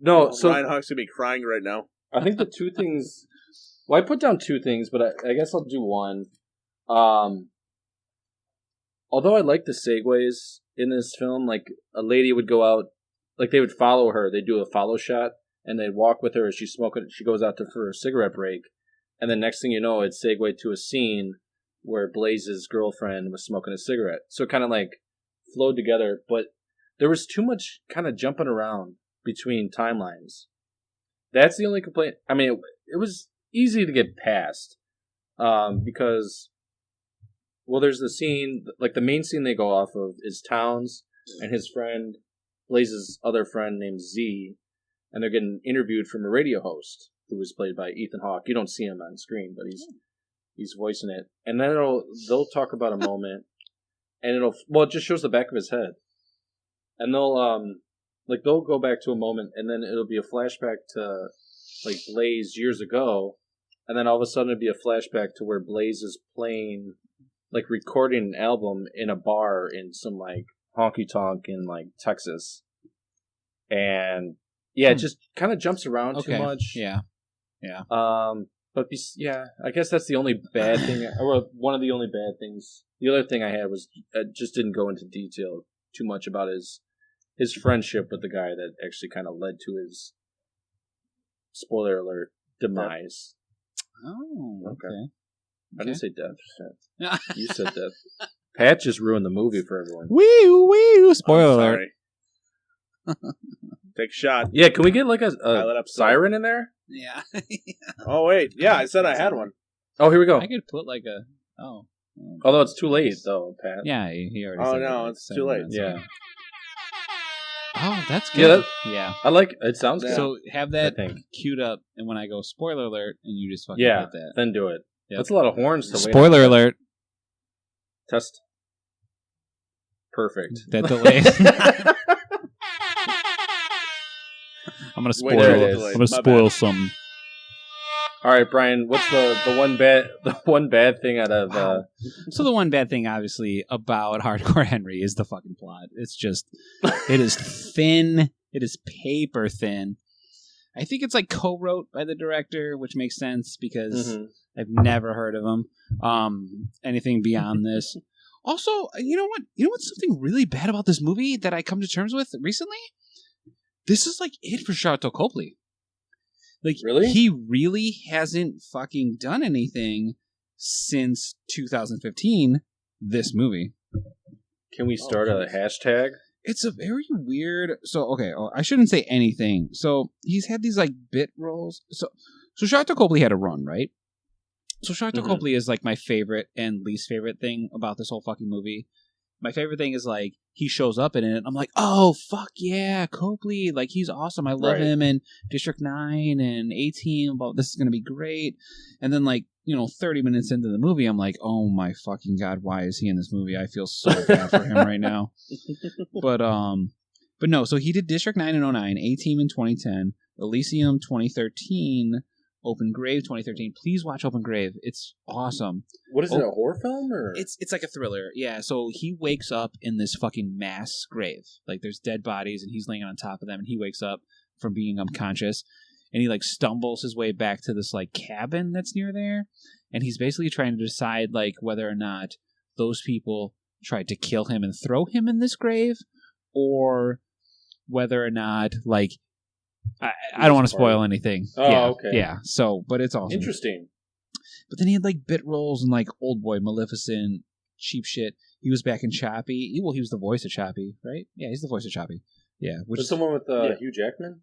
No, so Ryan Hawk's gonna be crying right now. I think the two things. Well, I put down two things, but I guess I'll do one. Although I like the segues in this film, like a lady would go out, like they would follow her. They'd do a follow shot, and they'd walk with her as she's smoking. She goes out for a cigarette break, and then next thing you know, it segued to a scene where Blaze's girlfriend was smoking a cigarette. So it kind of like flowed together, but there was too much kind of jumping around between timelines. That's the only complaint. I mean, it was easy to get past because, well, there's the scene, like the main scene they go off of is Towns and his friend, Blaze's other friend named Z, and they're getting interviewed from a radio host who was played by Ethan Hawke. You don't see him on screen, but he's voicing it. And then they'll talk about a moment, and it just shows the back of his head. And they'll go back to a moment, and then it'll be a flashback to, like, Blaze years ago, and then all of a sudden it'll be a flashback to where Blaze is playing, like, recording an album in a bar in some, like, honky-tonk in, like, Texas. And, yeah, it just kind of jumps around too much. Yeah. But, I guess that's the only bad thing, or one of the only bad things. The other thing I had was, I just didn't go into detail too much about his friendship with the guy that actually kind of led to his, spoiler alert, demise. Oh, okay. I didn't say death. You said death. Pat just ruined the movie for everyone. Wee! Spoiler alert. Take a shot. Yeah, can we get like a siren in there? Yeah. Oh, wait. Yeah, I said I had one. Oh, here we go. I could put like a... Although it's too late, though, Pat. Yeah, he already said that. No, it's too late. Yeah. Oh, that's good. Yeah. I like it. Sounds good. So have that queued up, and when I go spoiler alert, and you just fucking hit that. Then do it. Yep. That's a lot of horns to wait. Spoiler alert. Test. Perfect. That delay. I'm gonna spoil it. I'm gonna spoil something. All right, Brian. What's the one bad thing out of? So the one bad thing, obviously, about Hardcore Henry is the fucking plot. It's just, it is thin. It is paper thin. I think it's like co-wrote by the director, which makes sense because I've never heard of him. Anything beyond this. Also, you know what? You know what's something really bad about this movie that I come to terms with recently? This is like it for Sharlto Copley. Like, really? He really hasn't fucking done anything since 2015, this movie. Can we start a hashtag? It's a very weird... So, okay, I shouldn't say anything. So, he's had these, like, bit roles. So Sharlto Copley had a run, right? So Sharlto Copley is, like, my favorite and least favorite thing about this whole fucking movie. My favorite thing is, like, he shows up in it, and I'm like, oh, fuck yeah, Copley. Like, he's awesome. I love him in District 9 and 18. Well, this is going to be great. And then, like, 30 minutes into the movie, I'm like, oh my fucking God, why is he in this movie? I feel so bad for him right now. But no, so he did District 9 in 2009, A-Team in 2010, Elysium 2013, Open Grave 2013. Please watch Open Grave. It's awesome. What is it, a horror film? Or It's like a thriller. Yeah, so he wakes up in this fucking mass grave. Like, there's dead bodies, and he's laying on top of them, and he wakes up from being unconscious, and he, like, stumbles his way back to this, like, cabin that's near there, and he's basically trying to decide, like, whether or not those people tried to kill him and throw him in this grave, or whether or not, like, I don't want to spoil anything. Oh, okay. Yeah, so, but it's awesome. Interesting. But then he had, like, bit roles in, like, Old Boy, Maleficent, Cheap Shit. He was back in Choppy. Well, he was the voice of Choppy, right? Yeah, he's the voice of Choppy. Yeah. Was someone with Hugh Jackman?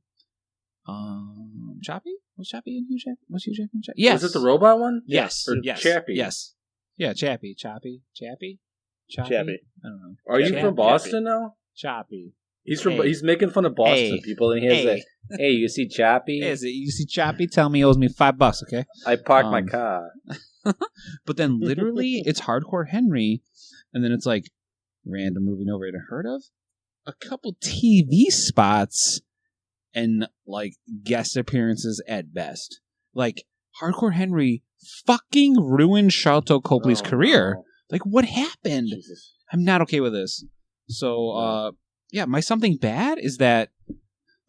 Choppy? Was Choppy in Hugh Jackman? Was Hugh Jackman? Yes. Was it the robot one? Yes. Or yes. Chappie? Yes. Yeah, Chappy. Chappy? Chappy. I don't know. Are you from Boston now? Choppy. He's making fun of Boston people, and he has that. Hey, you see Choppy? You see Choppy? Tell me he owes me $5, okay? I parked my car. But then literally, it's Hardcore Henry, and then it's like random movie nobody had heard of, a couple TV spots, and like guest appearances at best. Like Hardcore Henry fucking ruined Sharlto Copley's career. No. Like, what happened? Jesus. I'm not okay with this. So, yeah, my something bad is that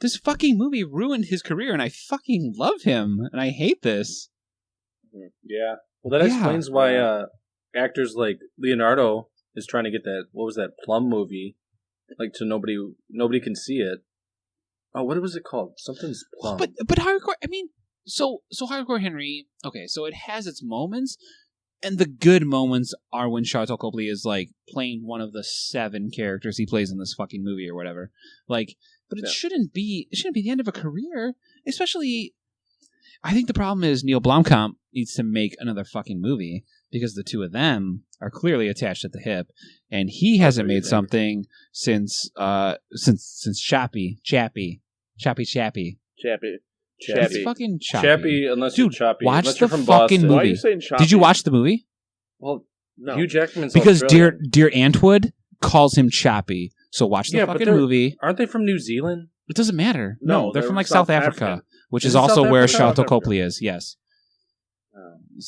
this fucking movie ruined his career, and I fucking love him, and I hate this. Yeah. Well, that explains why actors like Leonardo is trying to get that, what was that, Plum movie, like, to nobody can see it. Oh, what was it called? Something's Plum. But Hardcore, I mean, so Hardcore Henry, okay, so it has its moments, And the good moments are when Sharlto Copley is like playing one of the 7 characters he plays in this fucking movie or whatever. Like, but it shouldn't be the end of a career. Especially, I think the problem is Neil Blomkamp needs to make another fucking movie because the two of them are clearly attached at the hip, and he hasn't made something since Chappie. It's fucking Chappie. Unless Dude, you're Chappie. Watch unless the you're from fucking Boston. movie. Why are you saying Chappie? Did you watch the movie? Well, no. Hugh Jackman's Because Australian. Dear Antwood calls him Chappie. So watch the fucking movie. Aren't they from New Zealand? It doesn't matter. No, they're from like South South Africa, Africa. which Is is it also South where Africa? Sharlto South Copley is. Yes,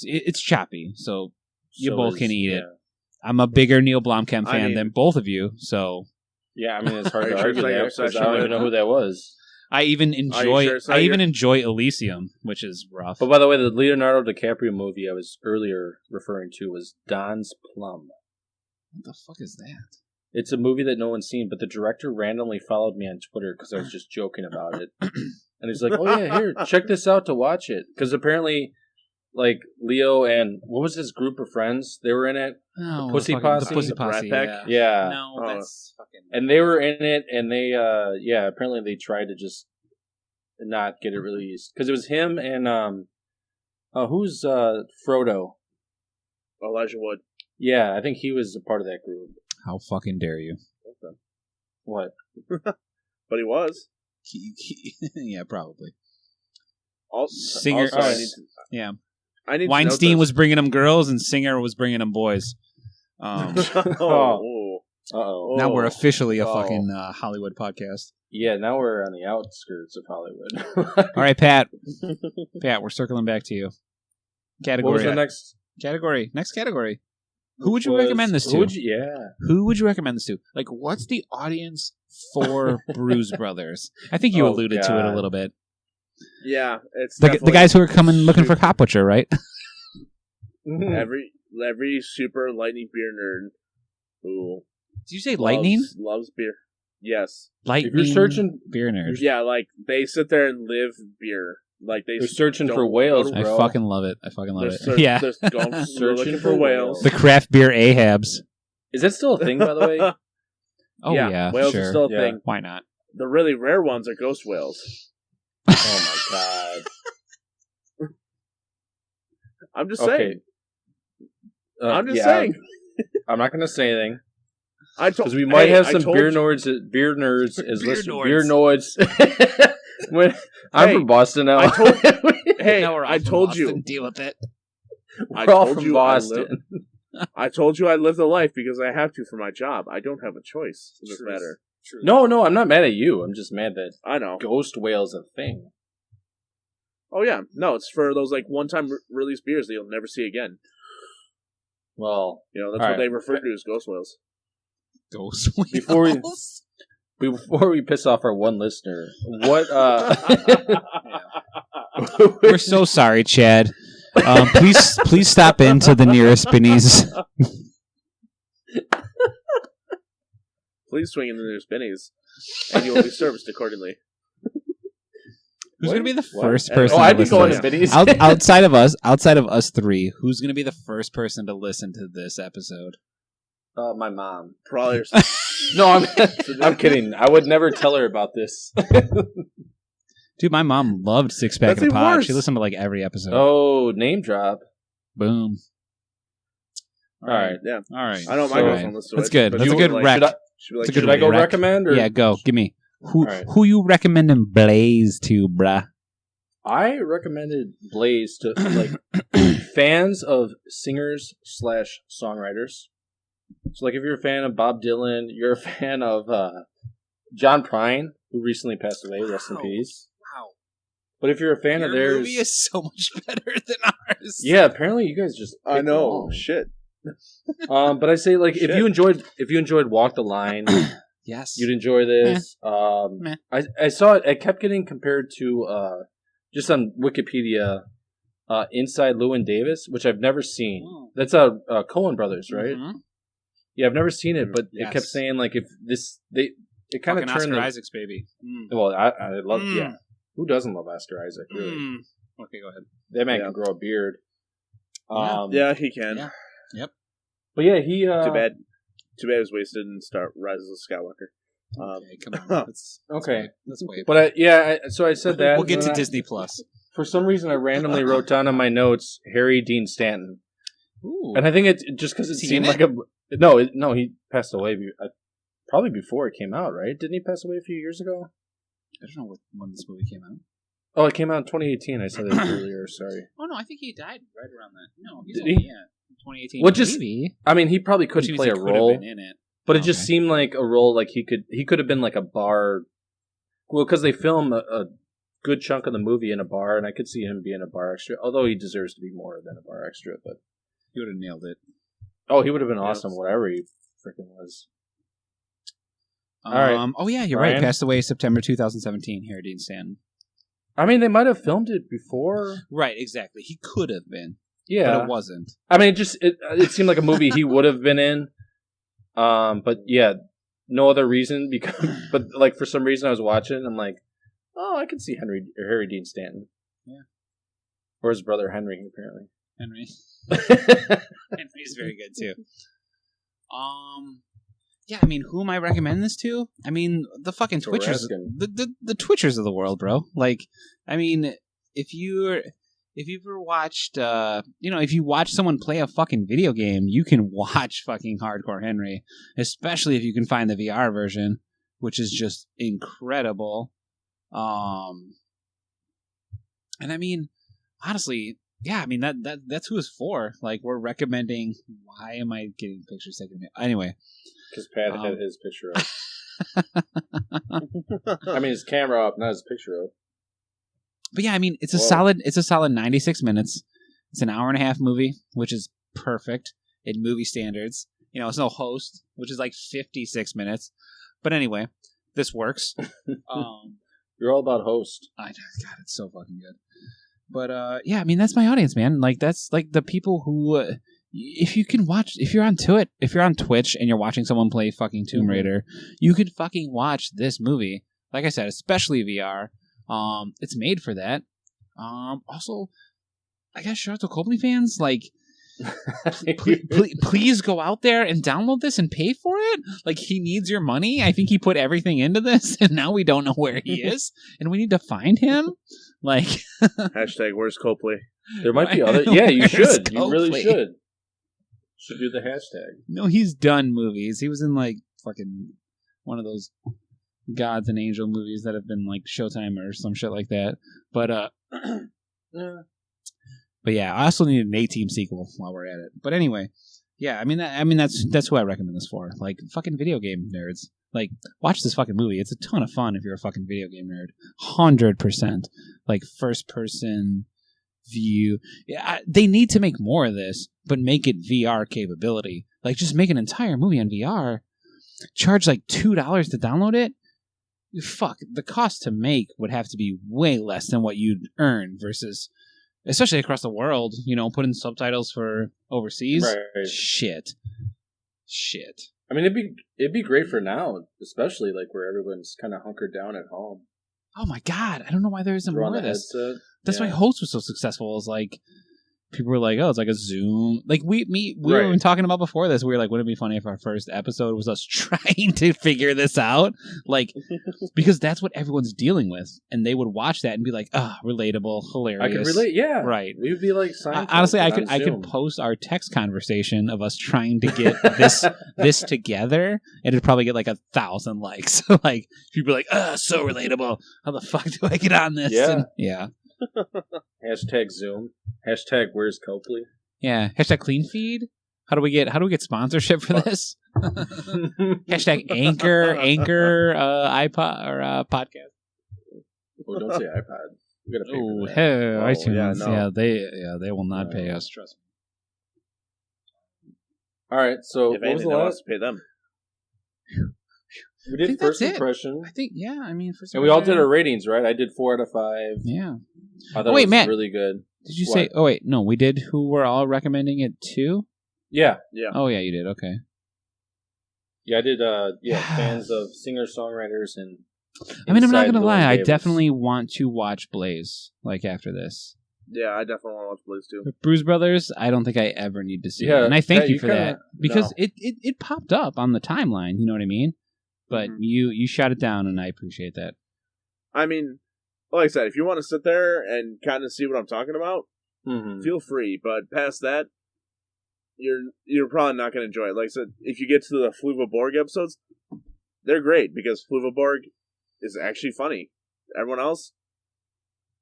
it's Chappie. So you both can eat it. I'm a bigger Neil Blomkamp fan than both of you. So yeah, I mean it's hard Are to you sure argue it's like that an 'cause I obsession don't with even know who that was. I even enjoy. sure it's not your- enjoy Elysium, which is rough. But by the way, the Leonardo DiCaprio movie I was earlier referring to was Don's Plum. What the fuck is that? It's a movie that no one's seen, but the director randomly followed me on Twitter because I was just joking about it. And he's like, "Oh yeah, here, check this out to watch it." Because apparently, like Leo and what was his group of friends? They were in it. No, The Pussy the Posse? Pussy The Brat Posse. Pack? Yeah. Yeah. No, Oh. that's fucking. And they were in it, and they, apparently they tried to just not get it released because it was him and who's Frodo? Elijah Wood. Yeah, I think he was a part of that group. How fucking dare you? What? But he was. Yeah, probably. Singer. Singer. Yeah. I need Weinstein was bringing him girls, and Singer was bringing him boys. Oh. Uh-oh. Now we're officially a fucking Hollywood podcast. Yeah, now we're on the outskirts of Hollywood. All right, Pat. Pat, we're circling back to you. Category. What was the next? Category. Next category. Who would you recommend this to? Who would you recommend this to? Like, what's the audience for Brews Brothers? I think you alluded to it a little bit. Yeah, it's The guys who are coming looking for Cop Butcher, right? every super lightning beer nerd who Did you say lightning? loves beer. Yes. Lightning. If you're searching beer nerd. Yeah, like they sit there and live beer. Like they're searching for whales, I bro. fucking love it. Yeah. They're looking for whales. The craft beer Ahabs. Is that still a thing, by the way? Oh yeah, whales sure. are still a thing. Why not? The really rare ones are ghost whales. Oh my god. I'm just saying. I'm just yeah, saying. I'm not going to say anything. Because we might have some beer nerds as listeners. Beer nerds. When I'm from Boston now. I told you. Deal with it. We're all from Boston. I told you I live the life because I have to for my job. I don't have a choice in this matter. True. No, I'm not mad at you. I'm just mad that I know ghost whale's a thing. Oh yeah, no, it's for those like one-time release beers that you'll never see again. Well, that's what they refer to as ghost whales. Ghost whales. Before we piss off our one listener, what? We're so sorry, Chad. Please stop into the nearest Benny's. Please swing into the nearest Benny's, and you will be serviced accordingly. Who's going to be the first person? I'd be going to Benny's. outside of us three. Who's going to be the first person to listen to this episode? My mom. Probably. No, I'm kidding. I would never tell her about this. Dude, my mom loved Six Pack of the Pod. She listened to like every episode. Oh, name drop. Boom. All right. Yeah. All right. I know my girlfriend listens to it. That's good. That's a good rec. Should I go recommend? Or? Yeah, go. Give me. Who you recommending Blaze to, bruh? I recommended Blaze to fans of singers / songwriters. So, if you're a fan of Bob Dylan, you're a fan of John Prine, who recently passed away. Rest in peace. Wow. But if you're a fan of theirs, your movie is so much better than ours. Yeah, apparently you guys just. I know. Wrong. Shit. But I say if you enjoyed Walk the Line, yes, you'd enjoy this. I saw it. It kept getting compared to just on Wikipedia. Inside Llewyn Davis, which I've never seen. Oh. That's Coen Brothers, right? Mm-hmm. Yeah, I've never seen it, but it kept saying if it kind of turned Oscar Isaac's baby. Well, I love who doesn't love Oscar Isaac? Really? Okay, go ahead. That man can grow a beard. Yeah, he can. Yeah. Yep. But yeah, he... Too bad he was wasted and start Rise of Skywalker. Okay, come on. Let's wait. But so I said that. We'll get to Disney Plus. For some reason, I randomly wrote down on my notes Harry Dean Stanton. Ooh. And I think it's just because it seemed like a... No, he passed away probably before it came out, right? Didn't he pass away a few years ago? I don't know when this movie came out. Oh, it came out in 2018. I said it earlier, sorry. Oh, no, I think he died right around that. No, he's Did only, he? yeah, 2018. Well, just, maybe. I mean, he probably couldn't play a role, in it. but it just seemed like a role like he could have been like a bar... Well, because they film a good chunk of the movie in a bar, and I could see him being a bar extra, although he deserves to be more than a bar extra, but... He would have nailed it. Oh, he would have been awesome, whatever he freaking was. All right. Oh, yeah, you're Ryan? right. Passed away September 2017, Harry Dean Stanton. I mean, they might have filmed it before. Right, exactly. He could have been. Yeah. But it wasn't. I mean, it seemed like a movie he would have been in. But yeah, no other reason. But like for some reason I was watching and I'm like, oh, I can see Harry Dean Stanton. Yeah. Or his brother Henry, apparently. Henry. Henry's very good too. Yeah, I mean, who am I recommending this to? I mean, the fucking Twitchers, the Twitchers of the world, bro. Like, I mean, if you've ever watched, if you watch someone play a fucking video game, you can watch fucking Hardcore Henry, especially if you can find the VR version, which is just incredible. And I mean, honestly, yeah, I mean that's who it's for. Like, we're recommending. Why am I getting pictures taken of me? Anyway. Because Pat had his picture up. I mean, his camera up, not his picture up. But yeah, I mean, it's a solid 96 minutes. It's an hour and a half movie, which is perfect in movie standards. You know, it's no host, which is like 56 minutes. But anyway, this works. You're all about host. I know, God, it's so fucking good. But yeah, I mean, that's my audience, man. Like, that's like the people who. If you can watch, if you're on Twitch and you're watching someone play fucking Tomb Raider, you could fucking watch this movie. Like I said, especially VR. It's made for that. Also, I guess shout out to Copley fans. Like, please go out there and download this and pay for it. Like, he needs your money. I think he put everything into this, and now we don't know where he is, and we need to find him. Like, hashtag where's Copley? There might be other. Yeah, you should. You really should. Should do the hashtag. No, he's done movies. He was in like fucking one of those Gods and Angel movies that have been like Showtime or some shit like that. But but yeah, I also need an A-Team sequel while we're at it. But anyway, yeah, I mean that's who I recommend this for. Like, fucking video game nerds. Like, watch this fucking movie. It's a ton of fun if you're a fucking video game nerd. 100%. Like, first person view. Yeah, they need to make more of this, but make it VR capability. Like, just make an entire movie on VR. Charge like $2 to download it. Fuck, the cost to make would have to be way less than what you'd earn versus, especially across the world. You know, put in subtitles for overseas. Right. Shit. I mean, it'd be great for now, especially like where everyone's kind of hunkered down at home. Oh my god, I don't know why there isn't more of this. Headset. That's why Host was so successful. Is like, people were like, oh, it's like a Zoom. Like, we were even talking about before this. We were like, wouldn't it be funny if our first episode was us trying to figure this out? Like, because that's what everyone's dealing with. And they would watch that and be like, relatable, hilarious. I could relate, yeah. Right. We would be like, honestly, I could post our text conversation of us trying to get this together, and it'd probably get like 1,000 likes. Like, people be like, so relatable. How the fuck do I get on this? Yeah. And, yeah. Hashtag Zoom. Hashtag where's Copley? Yeah. Hashtag clean feed. How do we get sponsorship for this? Hashtag Anchor iPod or podcast. Oh, don't say iPod. We gotta pay for that. Hey, iTunes. They will not pay us. Trust me. All right. So if anything, what was the last? Pay them. We did first impression. I think, yeah. I mean, first and we all did our ratings, right? I did 4 out of 5. Yeah. I thought it was Matt, really good. Did you say? Oh wait, no, we did. Who we're all recommending it to? Yeah. Oh yeah, you did. Okay. Yeah, I did. Fans of singer-songwriters and. I mean, I'm not gonna lie. I definitely want to watch Blaze. Like, after this, Yeah, I definitely want to watch Blaze 2. Brews Brothers, I don't think I ever need to see it. And I thank you for that. Because it popped up on the timeline, you know what I mean? But you shot it down, and I appreciate that. I mean, like I said, if you want to sit there and kind of see what I'm talking about, feel free. But past that, you're probably not going to enjoy it. Like I said, if you get to the Fluva Borg episodes, they're great because Fluva Borg is actually funny. Everyone else,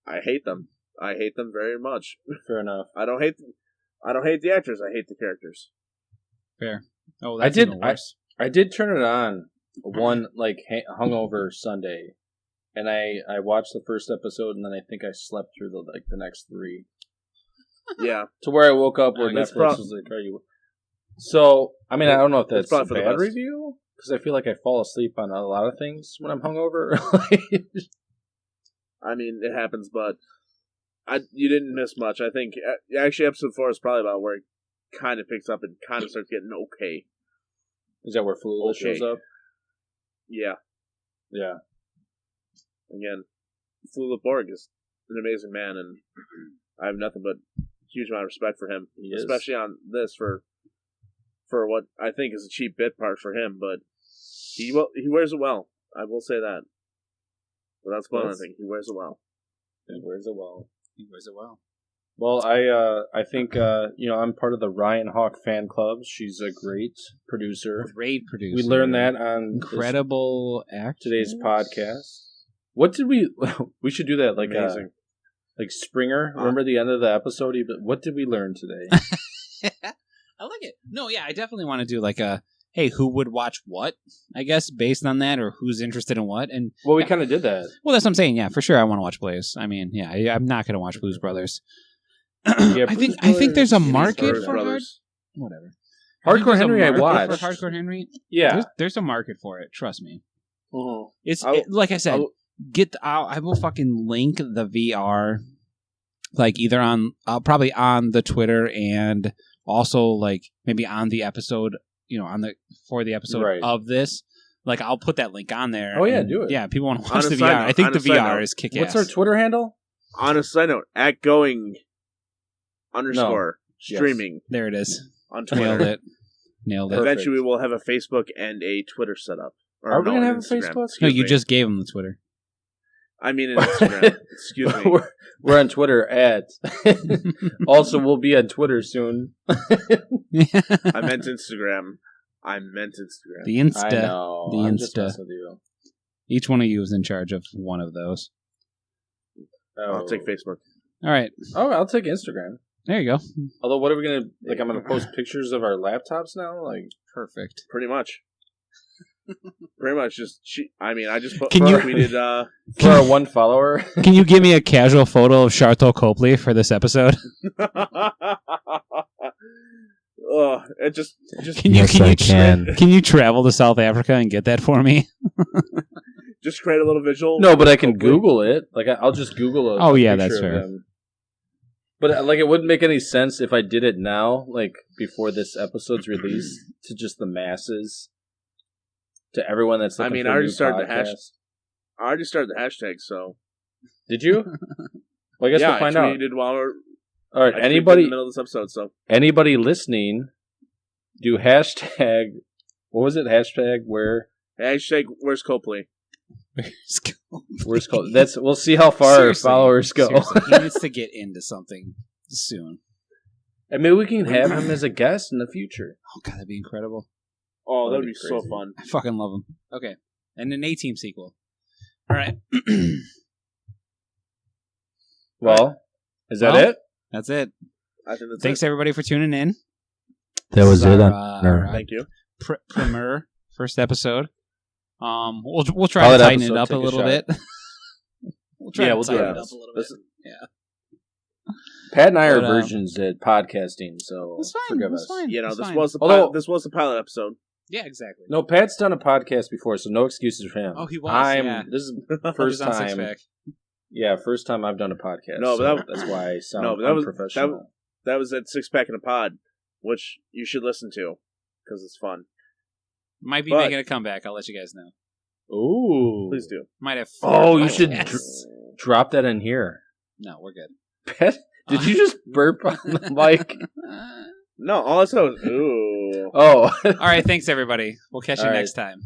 I hate them. I hate them very much. Fair enough. I don't hate the actors. I hate the characters. Fair. Oh, that's even worse. I did turn it on one hungover Sunday, and I watched the first episode, and then I think I slept through the next 3. Yeah. To where I woke up where Netflix was like, "Are you?" So I mean, I don't know if that's a bad review because I feel like I fall asleep on a lot of things when I'm hungover. I mean, it happens, but you didn't miss much. I think actually episode 4 is probably about where it kind of picks up and kind of starts getting okay. Is that where Flula shows up? Yeah. Yeah. Again, Flula Borg is an amazing man, and I have nothing but huge amount of respect for him, especially on this for what I think is a cheap bit part for him, but he wears it well. I will say that. But that's one thing. He wears it well. He wears it well. He wears it well. Well, I think I'm part of the Ryan Hawk fan club. She's a great producer. Great producer. We learned that on incredible actor today's podcast. What did we? We should do that like amazing. Like Springer. Remember the end of the episode? What did we learn today? I like it. No, yeah, I definitely want to do like a, hey, who would watch what? I guess based on that, or who's interested in what. And well, we kind of did that. Well, that's what I'm saying. Yeah, for sure, I want to watch Blaze. I mean, yeah, I'm not going to watch Blues Brothers. I think there's a market for whatever. Hardcore Henry, I watched. For Hardcore Henry, yeah, there's a market for it. Trust me. Uh-huh. It's like I said. I will fucking link the VR, like either on probably on the Twitter and also like maybe on the episode, for the episode of this. Like I'll put that link on there. Oh yeah, do it. Yeah, people want to watch the VR. I think the VR is kick-ass. What's our Twitter handle? On a side note, @going_streaming. Yes. There it is. On Twitter. Nailed it. Eventually, we will have a Facebook and a Twitter set up. Are we going to have a Facebook? No, you just gave them the Twitter. I mean, an Instagram. Excuse me. We're on Twitter at. Also, we'll be on Twitter soon. I meant Instagram. The Insta. I know. The Insta. With you. Each one of you is in charge of one of those. Oh. I'll take Facebook. All right. Oh, I'll take Instagram. There you go. Although, what are we going to... Like, I'm going to post pictures of our laptops now? Like, perfect. Pretty much. Just I just tweeted for our one follower. Can you give me a casual photo of Charlotte Copley for this episode? It just can you travel to South Africa and get that for me? Just create a little visual. No, but I can Google it. Like I'll just Google it. Oh yeah, that's fair. But like, it wouldn't make any sense if I did it now, like before this episode's released, to just the masses. To everyone that's looking for I already new started podcasts. I already started the hashtag, so... Did you? Well, I guess we'll find out. All right, anybody... in the middle of this episode, so... Anybody listening, do hashtag... What was it? Hashtag where... Hashtag where's Copley? Where's Copley? We'll see how far our followers go. He needs to get into something soon. And maybe we can have him as a guest in the future. Oh, God, that'd be incredible. Oh, that would be so fun. I fucking love him. Okay. And an A-Team sequel. All right. Well, is that it? That's it. I think that's Thanks, everybody, for tuning in. That was it. Thank you. Premiere, first episode. We'll try to tighten it up a little bit. We'll try to tighten it up a little bit. Yeah. Pat and I are virgins at podcasting, so forgive us. Fine. This was the pilot episode. Yeah, exactly. No, Pat's done a podcast before, so no excuses for him. Oh, he was. This is the first time. Yeah, first time I've done a podcast. No, but that's why I sound unprofessional. That was at Six Pack in a Pod, which you should listen to because it's fun. Might be making a comeback. I'll let you guys know. Ooh, please do. Might have. You should drop that in here. No, we're good. Did you just burp on the mic? No, all I said was, ooh. Oh. All right, thanks, everybody. We'll catch you next time.